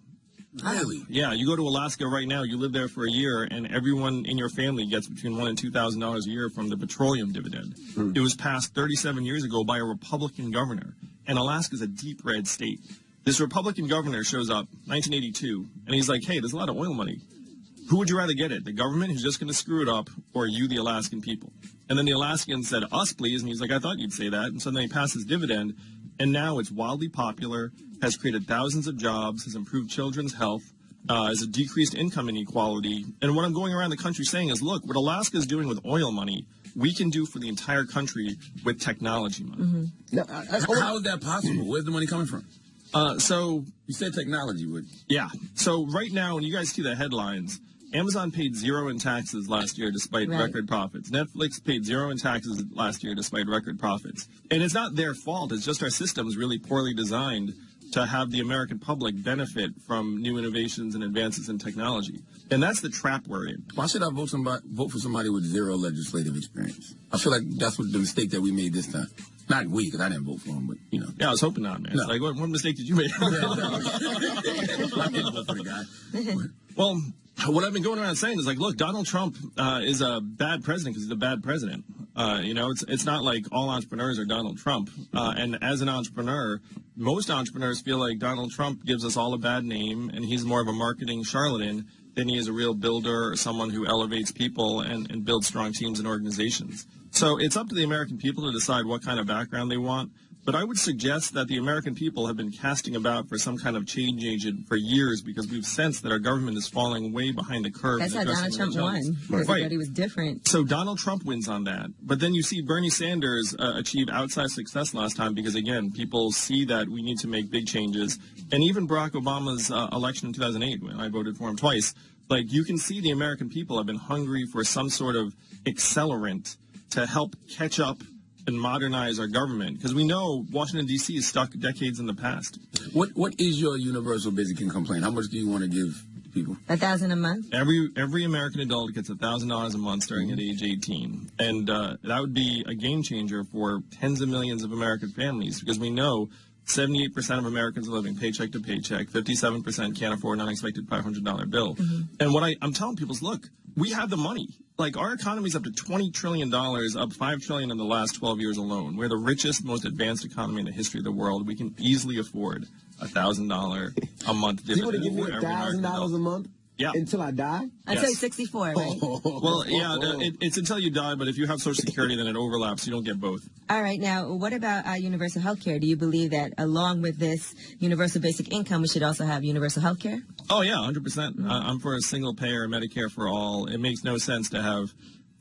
Really? Yeah, you go to Alaska right now, you live there for a year, and everyone in your family gets between $1,000 and $2,000 a year from the petroleum dividend. It was passed 37 years ago by a Republican governor, and Alaska's a deep red state. This Republican governor shows up, 1982, and he's like, hey, there's a lot of oil money. Who would you rather get it? The government who's just going to screw it up, or you, the Alaskan people? And then the Alaskans said, us, please. And he's like, I thought you'd say that. And so then he passed his dividend. And now it's wildly popular, has created thousands of jobs, has improved children's health, has decreased income inequality. And what I'm going around the country saying is, look, what Alaska is doing with oil money, we can do for the entire country with technology money. How is that possible? Where's the money coming from? So you said technology would. Yeah. So right now, when you guys see the headlines, Amazon paid zero in taxes last year despite record profits. Netflix paid zero in taxes last year despite record profits. And it's not their fault. It's just our system is really poorly designed to have the American public benefit from new innovations and advances in technology. And that's the trap we're in. Why should I vote for somebody with zero legislative experience? I feel like that's what the mistake that we made this time. Not we, because I didn't vote for him, but, you know. Yeah, I was hoping not, man. No. Like, what mistake did you make? I didn't vote for the guy. Well, What I've been going around saying is like, look, Donald Trump is a bad president because he's a bad president. It's not like all entrepreneurs are Donald Trump. And as an entrepreneur, most entrepreneurs feel like Donald Trump gives us all a bad name, and he's more of a marketing charlatan than he is a real builder or someone who elevates people and builds strong teams and organizations. So it's up to the American people to decide what kind of background they want. But I would suggest that the American people have been casting about for some kind of change agent for years because we've sensed that our government is falling way behind the curve. That's how Donald Trump won, because he thought he was different. So Donald Trump wins on that. But then you see Bernie Sanders achieve outsized success last time because, again, people see that we need to make big changes. And even Barack Obama's election in 2008, when I voted for him twice, like you can see the American people have been hungry for some sort of accelerant to help catch up and modernize our government, because we know Washington, D.C. is stuck decades in the past. What is your universal basic income plan? How much do you want to give people? $1,000 a month? Every American adult gets $1,000 a month starting at age 18. And that would be a game changer for tens of millions of American families, because we know 78% of Americans are living paycheck to paycheck. 57% can't afford an unexpected $500 bill. And what I'm telling people is, look, we have the money. Like, our economy's up to $20 trillion, up $5 trillion in the last 12 years alone. We're the richest, most advanced economy in the history of the world. We can easily afford $1,000 a month dividend. You want to give me $1,000 a month? Yeah. Until I die? Until you're 64, right? Well, yeah, it's until you die, but if you have Social Security, then it overlaps. You don't get both. All right. Now, what about universal health care? Do you believe that along with this universal basic income, we should also have universal health care? Oh, yeah, 100%. I'm for a single payer Medicare for all. It makes no sense to have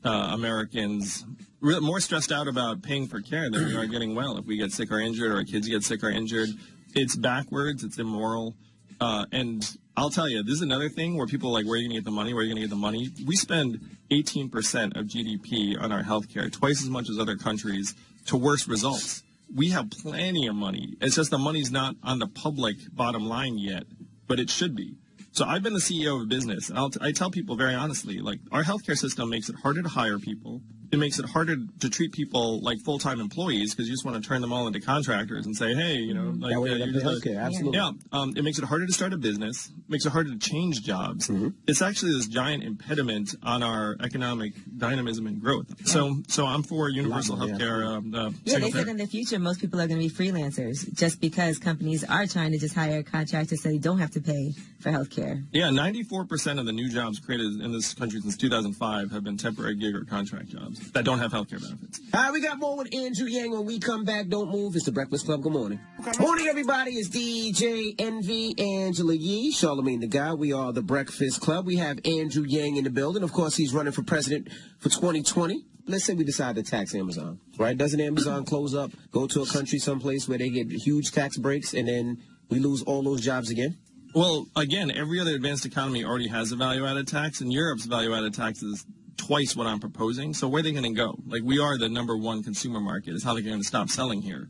Americans more stressed out about paying for care than we are getting well. If we get sick or injured, or our kids get sick or injured, it's backwards, it's immoral. And I'll tell you, this is another thing where people are like, where are you going to get the money? Where are you going to get the money? We spend 18% of GDP on our healthcare, twice as much as other countries, to worse results. We have plenty of money. It's just the money's not on the public bottom line yet, but it should be. So I've been the CEO of a business, and I tell people very honestly, like, our healthcare system makes it harder to hire people. It makes it harder to treat people like full-time employees because you just want to turn them all into contractors and say, hey, you know, like, you're just healthcare, absolutely. Yeah. It makes it harder to start a business. Makes it harder to change jobs. It's actually this giant impediment on our economic dynamism and growth. So I'm for universal healthcare. They said in the future most people are going to be freelancers just because companies are trying to just hire contractors so they don't have to pay for healthcare. Yeah, 94% of the new jobs created in this country since 2005 have been temporary gig or contract jobs that don't have healthcare benefits. All right, we got more with Andrew Yang. When we come back, don't move. It's the Breakfast Club. Good morning. Morning, everybody. It's DJ Envy, Angela Yee, Charlamagne the Guy. We are the Breakfast Club. We have Andrew Yang in the building. Of course, he's running for president for 2020. Let's say we decide to tax Amazon, right? Doesn't Amazon close up, go to a country someplace where they get huge tax breaks, and then we lose all those jobs again? Well, again, every other advanced economy already has a value-added tax, and Europe's value-added tax is twice what I'm proposing. So where are they going to go? Like, we are the #1 consumer market. Is how they're going to stop selling here.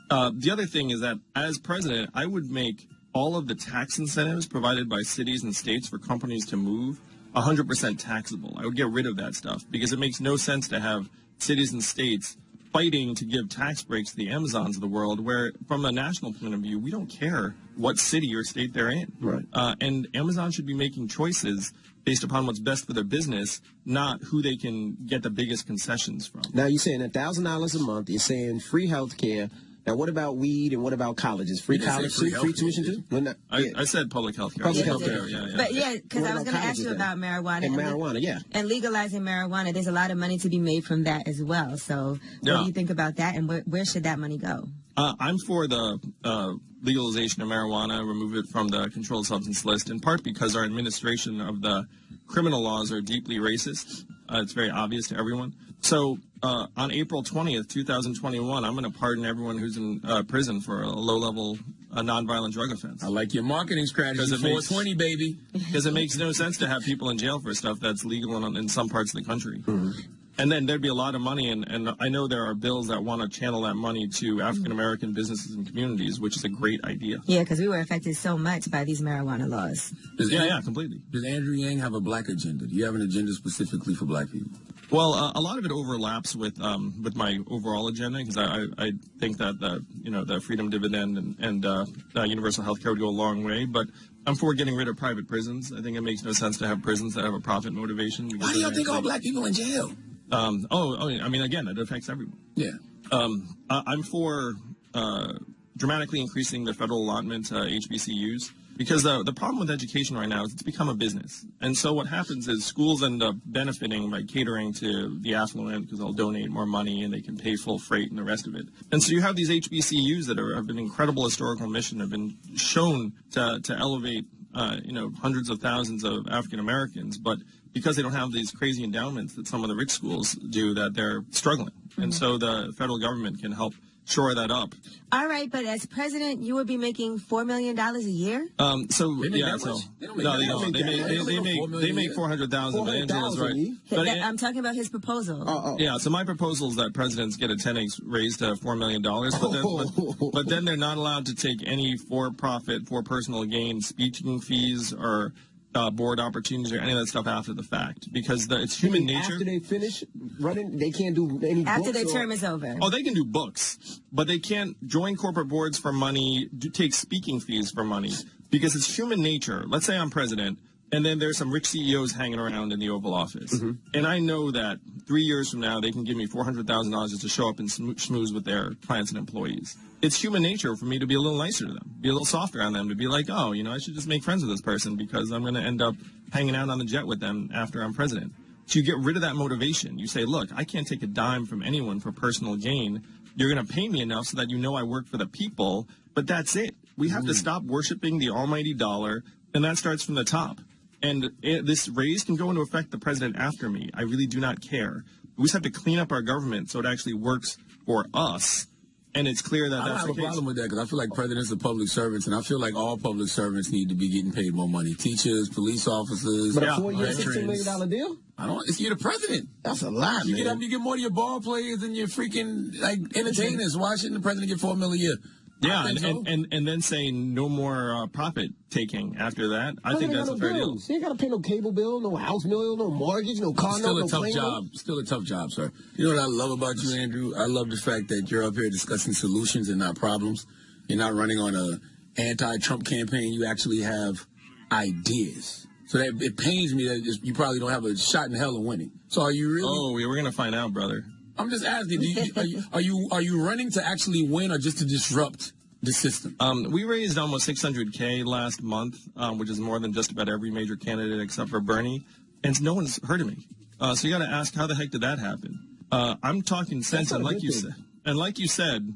The other thing is that as president, I would make all of the tax incentives provided by cities and states for companies to move 100% taxable. I would get rid of that stuff because it makes no sense to have cities and states fighting to give tax breaks to the Amazons of the world, where from a national point of view, we don't care what city or state they're in. Right. And Amazon should be making choices based upon what's best for their business, not who they can get the biggest concessions from. Now, you're saying $1,000 a month. You're saying free health care. Now, what about weed and what about colleges? Free college too? Free tuition too? No, no, I said public health care. Public health care. Yeah. But because I was going to ask you about marijuana. And marijuana, yeah. And legalizing marijuana, there's a lot of money to be made from that as well. So what do you think about that, and where should that money go? I'm for the legalization of marijuana, remove it from the controlled substance list, in part because our administration of the criminal laws are deeply racist. It's very obvious to everyone. So on April 20th, 2021, I'm going to pardon everyone who's in prison for a low-level nonviolent drug offense. I like your marketing strategy. 420, baby. Because it makes no sense to have people in jail for stuff that's legal in some parts of the country. And then there'd be a lot of money, and I know there are bills that want to channel that money to African-American businesses and communities, which is a great idea. Yeah, because we were affected so much by these marijuana laws. Yeah, completely. Does Andrew Yang have a black agenda? Do you have an agenda specifically for black people? Well, a lot of it overlaps with my overall agenda, because I think that the freedom dividend and universal health care would go a long way. But I'm for getting rid of private prisons. I think it makes no sense to have prisons that have a profit motivation. Why do y'all think all black people in jail? I mean, again, it affects everyone. Yeah. I'm for dramatically increasing the federal allotment to HBCUs because the problem with education right now is it's become a business. And so what happens is schools end up benefiting by catering to the affluent because they'll donate more money and they can pay full freight and the rest of it. And so you have these HBCUs that have an incredible historical mission, have been shown to elevate hundreds of thousands of African Americans, but because they don't have these crazy endowments that some of the rich schools do, that they're struggling. And so the federal government can help shore that up. All right, but as president, you would be making $4 million a year? They make $400,000, but Angela's right. I'm talking about his proposal. Yeah, so my proposal is that presidents get a 10x raise to $4 million, but then they're not allowed to take any for-profit, for personal gain speaking fees or board opportunities or any of that stuff after the fact, because it's human nature. After they finish running, they can't do any after books their term is over. Oh, they can do books, but they can't join corporate boards for money, take speaking fees for money, because it's human nature. Let's say I'm president, and then there's some rich CEOs hanging around in the Oval Office, and I know that 3 years from now they can give me $400,000 just to show up and schmooze with their clients and employees. It's human nature for me to be a little nicer to them, be a little softer on them, to be like, oh, I should just make friends with this person because I'm going to end up hanging out on the jet with them after I'm president. So you get rid of that motivation. You say, look, I can't take a dime from anyone for personal gain. You're going to pay me enough so that you know I work for the people, but that's it. We have to stop worshiping the almighty dollar, and that starts from the top. And this raise can go into effect the president after me. I really do not care. We just have to clean up our government so it actually works for us. And it's clear that I don't have a problem with that because I feel like presidents are public servants, and I feel like all public servants need to be getting paid more money. Teachers, police officers, but a 4-year, $16 million deal? You're the president. That's a lot, man. man. You get more to your ball players than your freaking entertainers. Why shouldn't the president get $4 million a year? Yeah, and then saying no more profit taking after that. I think that's a fair deal. You ain't got to pay no cable bill, no house bill, no mortgage, no car note, no plane note. Still a tough job, sir. You know what I love about you, Andrew? I love the fact that you're up here discussing solutions and not problems. You're not running on a anti-Trump campaign. You actually have ideas. So that it pains me that you probably don't have a shot in hell of winning. So are you really? Oh, we're going to find out, brother. I'm just asking, are you running to actually win or just to disrupt the system? We raised almost $600K last month, which is more than just about every major candidate except for Bernie, and no one's heard of me. So you got to ask, how the heck did that happen? I'm talking sense, and like you said,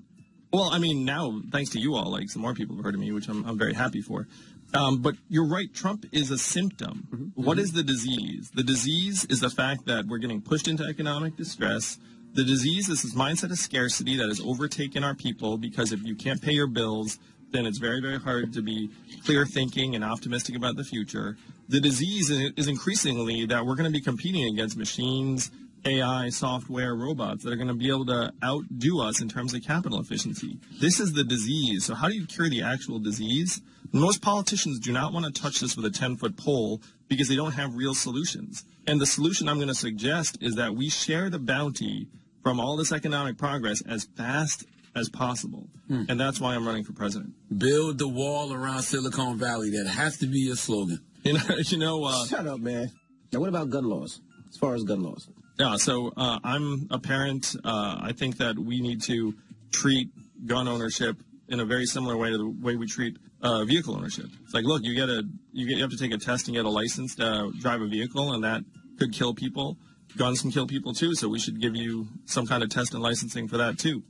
well, I mean, now thanks to you all, some more people have heard of me, which I'm very happy for. But you're right, Trump is a symptom. What is the disease? The disease is the fact that we're getting pushed into economic distress. The disease is this mindset of scarcity that has overtaken our people, because if you can't pay your bills, then it's very, very hard to be clear thinking and optimistic about the future. The disease is increasingly that we're going to be competing against machines, AI, software, robots that are going to be able to outdo us in terms of capital efficiency. This is the disease. So how do you cure the actual disease? Most politicians do not want to touch this with a 10-foot pole because they don't have real solutions. And the solution I'm going to suggest is that we share the bounty from all this economic progress as fast as possible. And that's why I'm running for president. Build the wall around Silicon Valley. That has to be your slogan. Shut up, man. Now, what about gun laws? As far as gun laws? Yeah, so I'm a parent. I think that we need to treat gun ownership in a very similar way to the way we treat vehicle ownership. It's like, look, you have to take a test and get a license to drive a vehicle, and that could kill people. Guns can kill people too, so we should give you some kind of test and licensing for that too.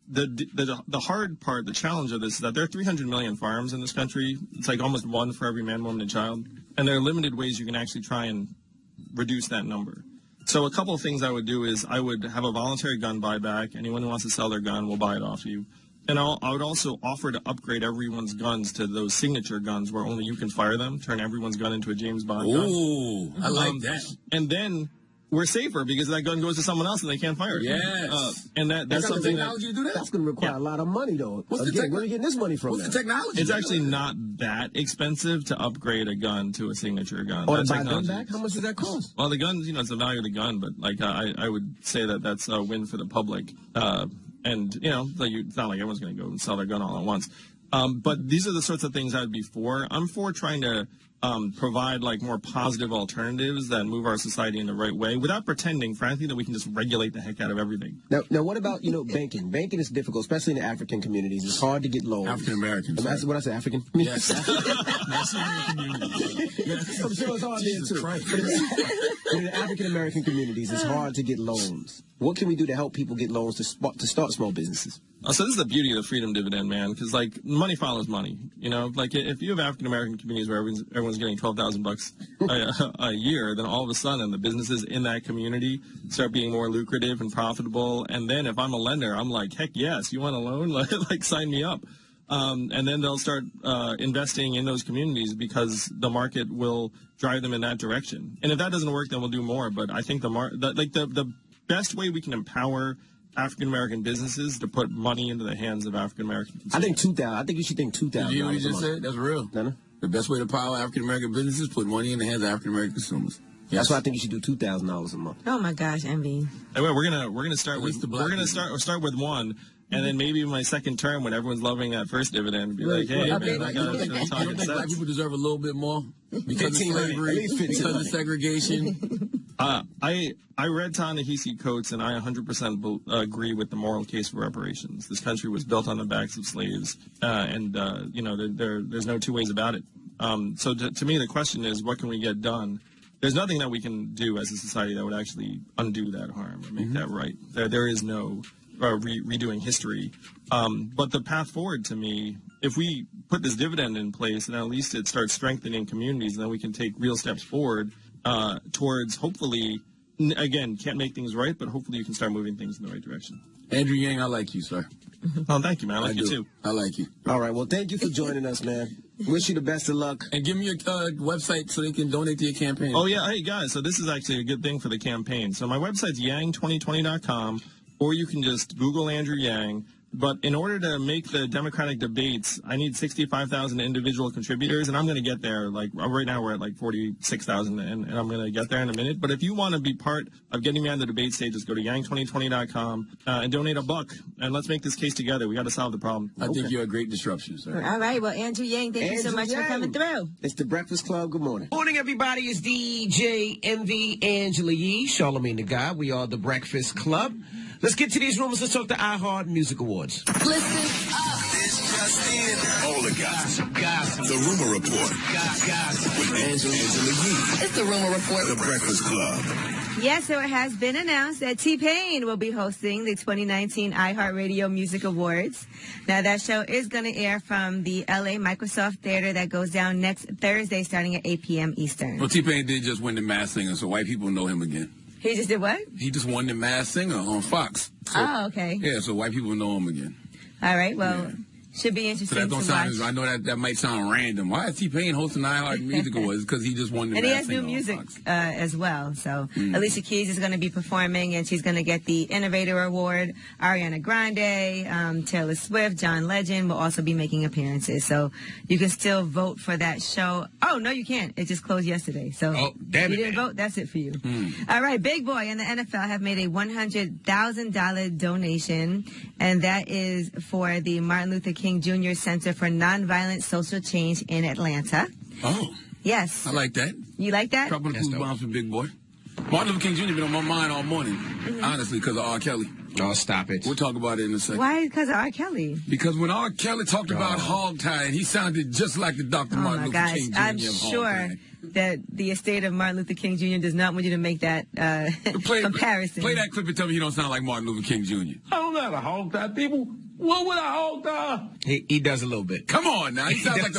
The hard part, the challenge of this is that there are 300 million firearms in this country. It's like almost one for every man, woman, and child. And there are limited ways you can actually try and reduce that number. So a couple of things I would do is I would have a voluntary gun buyback. Anyone who wants to sell their gun will buy it off you. And I would also offer to upgrade everyone's guns to those signature guns where only you can fire them, turn everyone's gun into a James Bond gun. Ooh, I like that. And then we're safer because that gun goes to someone else and they can't fire it. Yes. And that's something technology to do that? That's going to require a lot of money, though. Where are you getting this money from? What's the technology? It's actually not that expensive to upgrade a gun to a signature gun. Or to buy a gun back? How much does that cost? Well, the guns, it's the value of the gun, but I would say that that's a win for the public. And, it's not like everyone's going to go and sell their gun all at once. But these are the sorts of things I'd be for. I'm for trying to provide like more positive alternatives that move our society in the right way without pretending, frankly, that we can just regulate the heck out of everything. Now what about, banking? Banking is difficult, especially in the African communities. It's hard to get loans. African Americans. That's what I said, African? Yes. I'm sure it's hard there too. In the African American communities, it's hard to get loans. What can we do to help people get loans to start small businesses? So this is the beauty of the freedom dividend, man, because like money follows money. Like if you have African American communities where everyone's getting $12,000 a year, then all of a sudden the businesses in that community start being more lucrative and profitable. And then if I'm a lender, I'm like, heck yes, you want a loan? Like sign me up. And then they'll start investing in those communities because the market will drive them in that direction. And if that doesn't work, then we'll do more. But I think the best way we can empower African American businesses to put money into the hands of African American consumers. I think 2,000. I think you should think 2,000. Did you hear what you just said? That's real. No. The best way to power African American businesses is put money in the hands of African American consumers. Yes. That's why I think you should do $2,000 a month. Oh my gosh, Envy. Anyway, we're gonna start with start with one. And then maybe in my second term, when everyone's loving that first dividend, be like, hey, man, I got to talk I think black people deserve a little bit more because of slavery, because of segregation. I read Ta-Nehisi Coates, and I 100% agree with the moral case for reparations. This country was built on the backs of slaves, and there's no two ways about it. So to me, the question is, what can we get done? There's nothing that we can do as a society that would actually undo that harm or make that right. There is no redoing history. But the path forward to me, if we put this dividend in place, and at least it starts strengthening communities, and then we can take real steps forward towards hopefully, again, can't make things right, but hopefully you can start moving things in the right direction. Andrew Yang, I like you, sir. Oh, thank you, man. I like you, too. I like you. All right. Well, thank you for joining us, man. Wish you the best of luck. And give me your website so they can donate to your campaign. Oh, yeah. Hey, guys, so this is actually a good thing for the campaign. So my website's yang2020.com, or you can just Google Andrew Yang. But in order to make the Democratic debates, I need 65,000 individual contributors, and I'm going to get there. Like right now, we're at like 46,000, and I'm going to get there in a minute. But if you want to be part of getting me on the debate stage, just go to yang2020.com and donate $1, and let's make this case together. We got to solve the problem. I think you're a great disruption, sir. All right. Well, Andrew Yang, thank you so much for coming through. It's the Breakfast Club. Good morning. Morning, everybody. It's DJ Envy, Angela Yee, Charlamagne the Guy. We are the Breakfast Club. Let's get to these rumors. Let's talk the iHeart Music Awards. Listen up. This just in. All the gossip. The Rumor Report. Gossip. With Angela Yee. It's the Rumor Report. The Breakfast Club. Yes, so it has been announced that T-Pain will be hosting the 2019 iHeartRadio Music Awards. Now, that show is going to air from the LA Microsoft Theater that goes down next Thursday starting at 8 p.m. Eastern. Well, T-Pain did just win the Masked Singer, so white people know him again. He just did what? He just won the Masked Singer on Fox. So, okay. Yeah, so white people know him again. All right, well, should be interesting so that don't to sound, watch. I know that might sound random. Why is T-Pain hosting the iHeart Music Awards? Because he just won the And he Masked has new Singer music on Fox. as well. So Alicia Keys is going to be performing, and she's going to get the Innovator Award. Ariana Grande, Taylor Swift, John Legend will also be making appearances. So you can still vote for that show. Oh, no, you can't. It just closed yesterday. So damn you didn't vote, that's it for you. All right, Big Boy and the NFL have made a $100,000 donation, and that is for the Martin Luther King Jr. Center for Nonviolent Social Change in Atlanta. Oh. Yes. I like that. You like that? Dropping the food bombs for Big Boy. Martin Luther King Jr. been on my mind all morning, honestly, because of R. Kelly. Oh, stop it. We'll talk about it in a second. Why? Because of R. Kelly. Because when R. Kelly talked about hog tie, he sounded just like the Dr. Martin Luther King Jr. I'm of hog sure tie. that the estate of Martin Luther King Jr. does not want you to make that comparison. Play that clip and tell me you don't sound like Martin Luther King Jr. I don't know how to hog tie people. What would I hog tie? He does a little bit. Come on now. He sounds like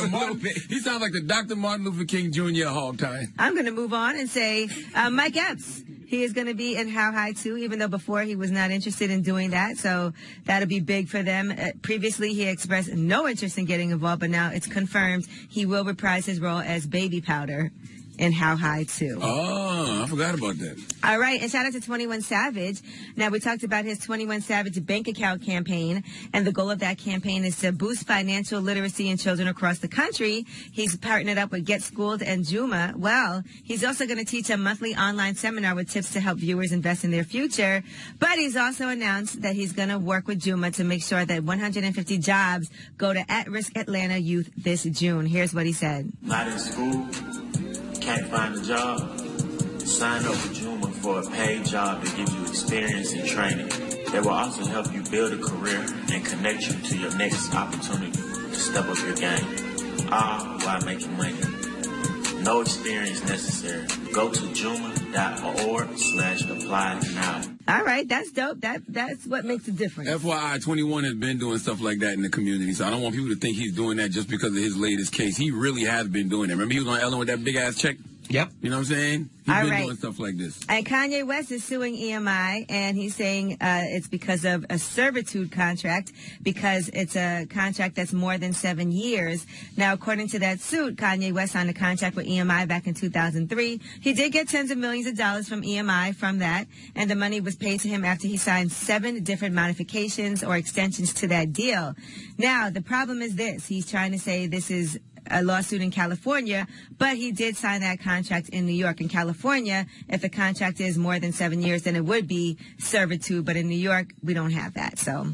he sounds like the Dr. Martin Luther King Jr. hog tie. I'm going to move on and say Mike Epps. He is going to be in How High too, even though before he was not interested in doing that. So that'll be big for them. Previously, he expressed no interest in getting involved, but now it's confirmed he will reprise his role as Baby Powder in How High too. Oh, I forgot about that. All right, and shout out to 21 Savage. Now, we talked about his 21 Savage bank account campaign, and the goal of that campaign is to boost financial literacy in children across the country. He's partnered up with Get Schooled and Juma. Well, he's also going to teach a monthly online seminar with tips to help viewers invest in their future. But he's also announced that he's going to work with Juma to make sure that 150 jobs go to at-risk Atlanta youth this June. Here's what he said. Not in school, can't find a job, sign up with Juma for a paid job that gives you experience and training. That will also help you build a career and connect you to your next opportunity to step up your game. All while making money. No experience necessary. Go to juma.org/apply now. All right, that's dope. That's what makes a difference. FYI, 21 has been doing stuff like that in the community, so I don't want people to think he's doing that just because of his latest case. He really has been doing it. Remember he was on Ellen with that big-ass check? Yep. You know what I'm saying? He's All been right. doing stuff like this. And Kanye West is suing EMI, and he's saying it's because of a servitude contract, because it's a contract that's more than 7 years. Now, according to that suit, Kanye West signed a contract with EMI back in 2003. He did get tens of millions of dollars from EMI from that, and the money was paid to him after he signed 7 different modifications or extensions to that deal. Now, the problem is this. He's trying to say this is a lawsuit in California, but he did sign that contract in New York. In California, if the contract is more than 7 years, then it would be servitude. But in New York, we don't have that. So,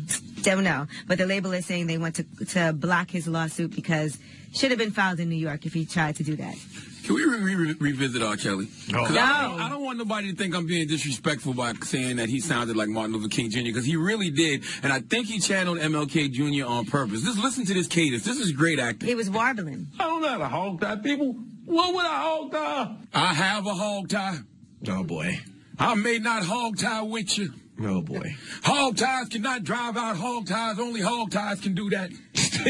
don't know. But the label is saying they want to block his lawsuit because it should have been filed in New York if he tried to do that. Can we revisit R. Kelly? No. I don't want nobody to think I'm being disrespectful by saying that he sounded like Martin Luther King Jr., because he really did. And I think he channeled MLK Jr. on purpose. Just listen to this cadence. This is great acting. He was warbling. I don't know how to hog tie people. What would I hog tie? I have a hog tie. Oh, boy. I may not hog tie with you. Oh, boy. Hog ties cannot drive out hog ties. Only hog ties can do that. All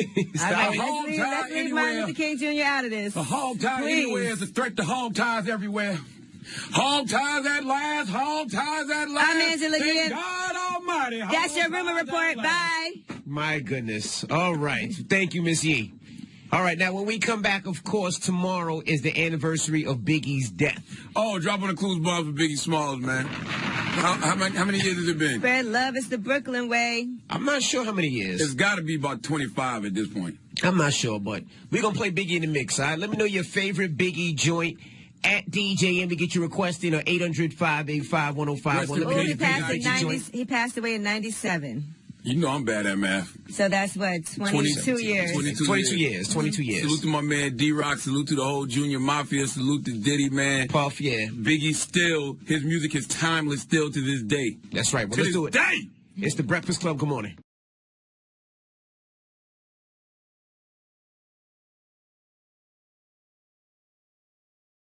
right, let's leave Martin Luther King Jr. out of this. A hog tie Please. anywhere is a threat to hog ties everywhere. Hog ties at last. Hog ties at last. I'm Angela Thank Yee. God Almighty. That's your rumor report. Bye. My goodness. All right. Thank you, Miss Yee. All right, now when we come back, of course, tomorrow is the anniversary of Biggie's death. Oh, dropping the clues bomb for Biggie Smalls, man. How many years has it been? Spread love is the Brooklyn way. I'm not sure how many years. It's got to be about 25 at this point. I'm not sure, but we're going to play Biggie in the mix, all right? Let me know your favorite Biggie joint at DJ M to get your request in 800-585-1051. He passed away in 97. You know I'm bad at math. So that's what, 22 years. 22 years. Salute to my man D-Rock. Salute to the whole Junior Mafia. Salute to Diddy, man. Puff, yeah. Biggie still, his music is timeless still to this day. That's right. Well, let's do it. Day! It's the Breakfast Club. Good morning.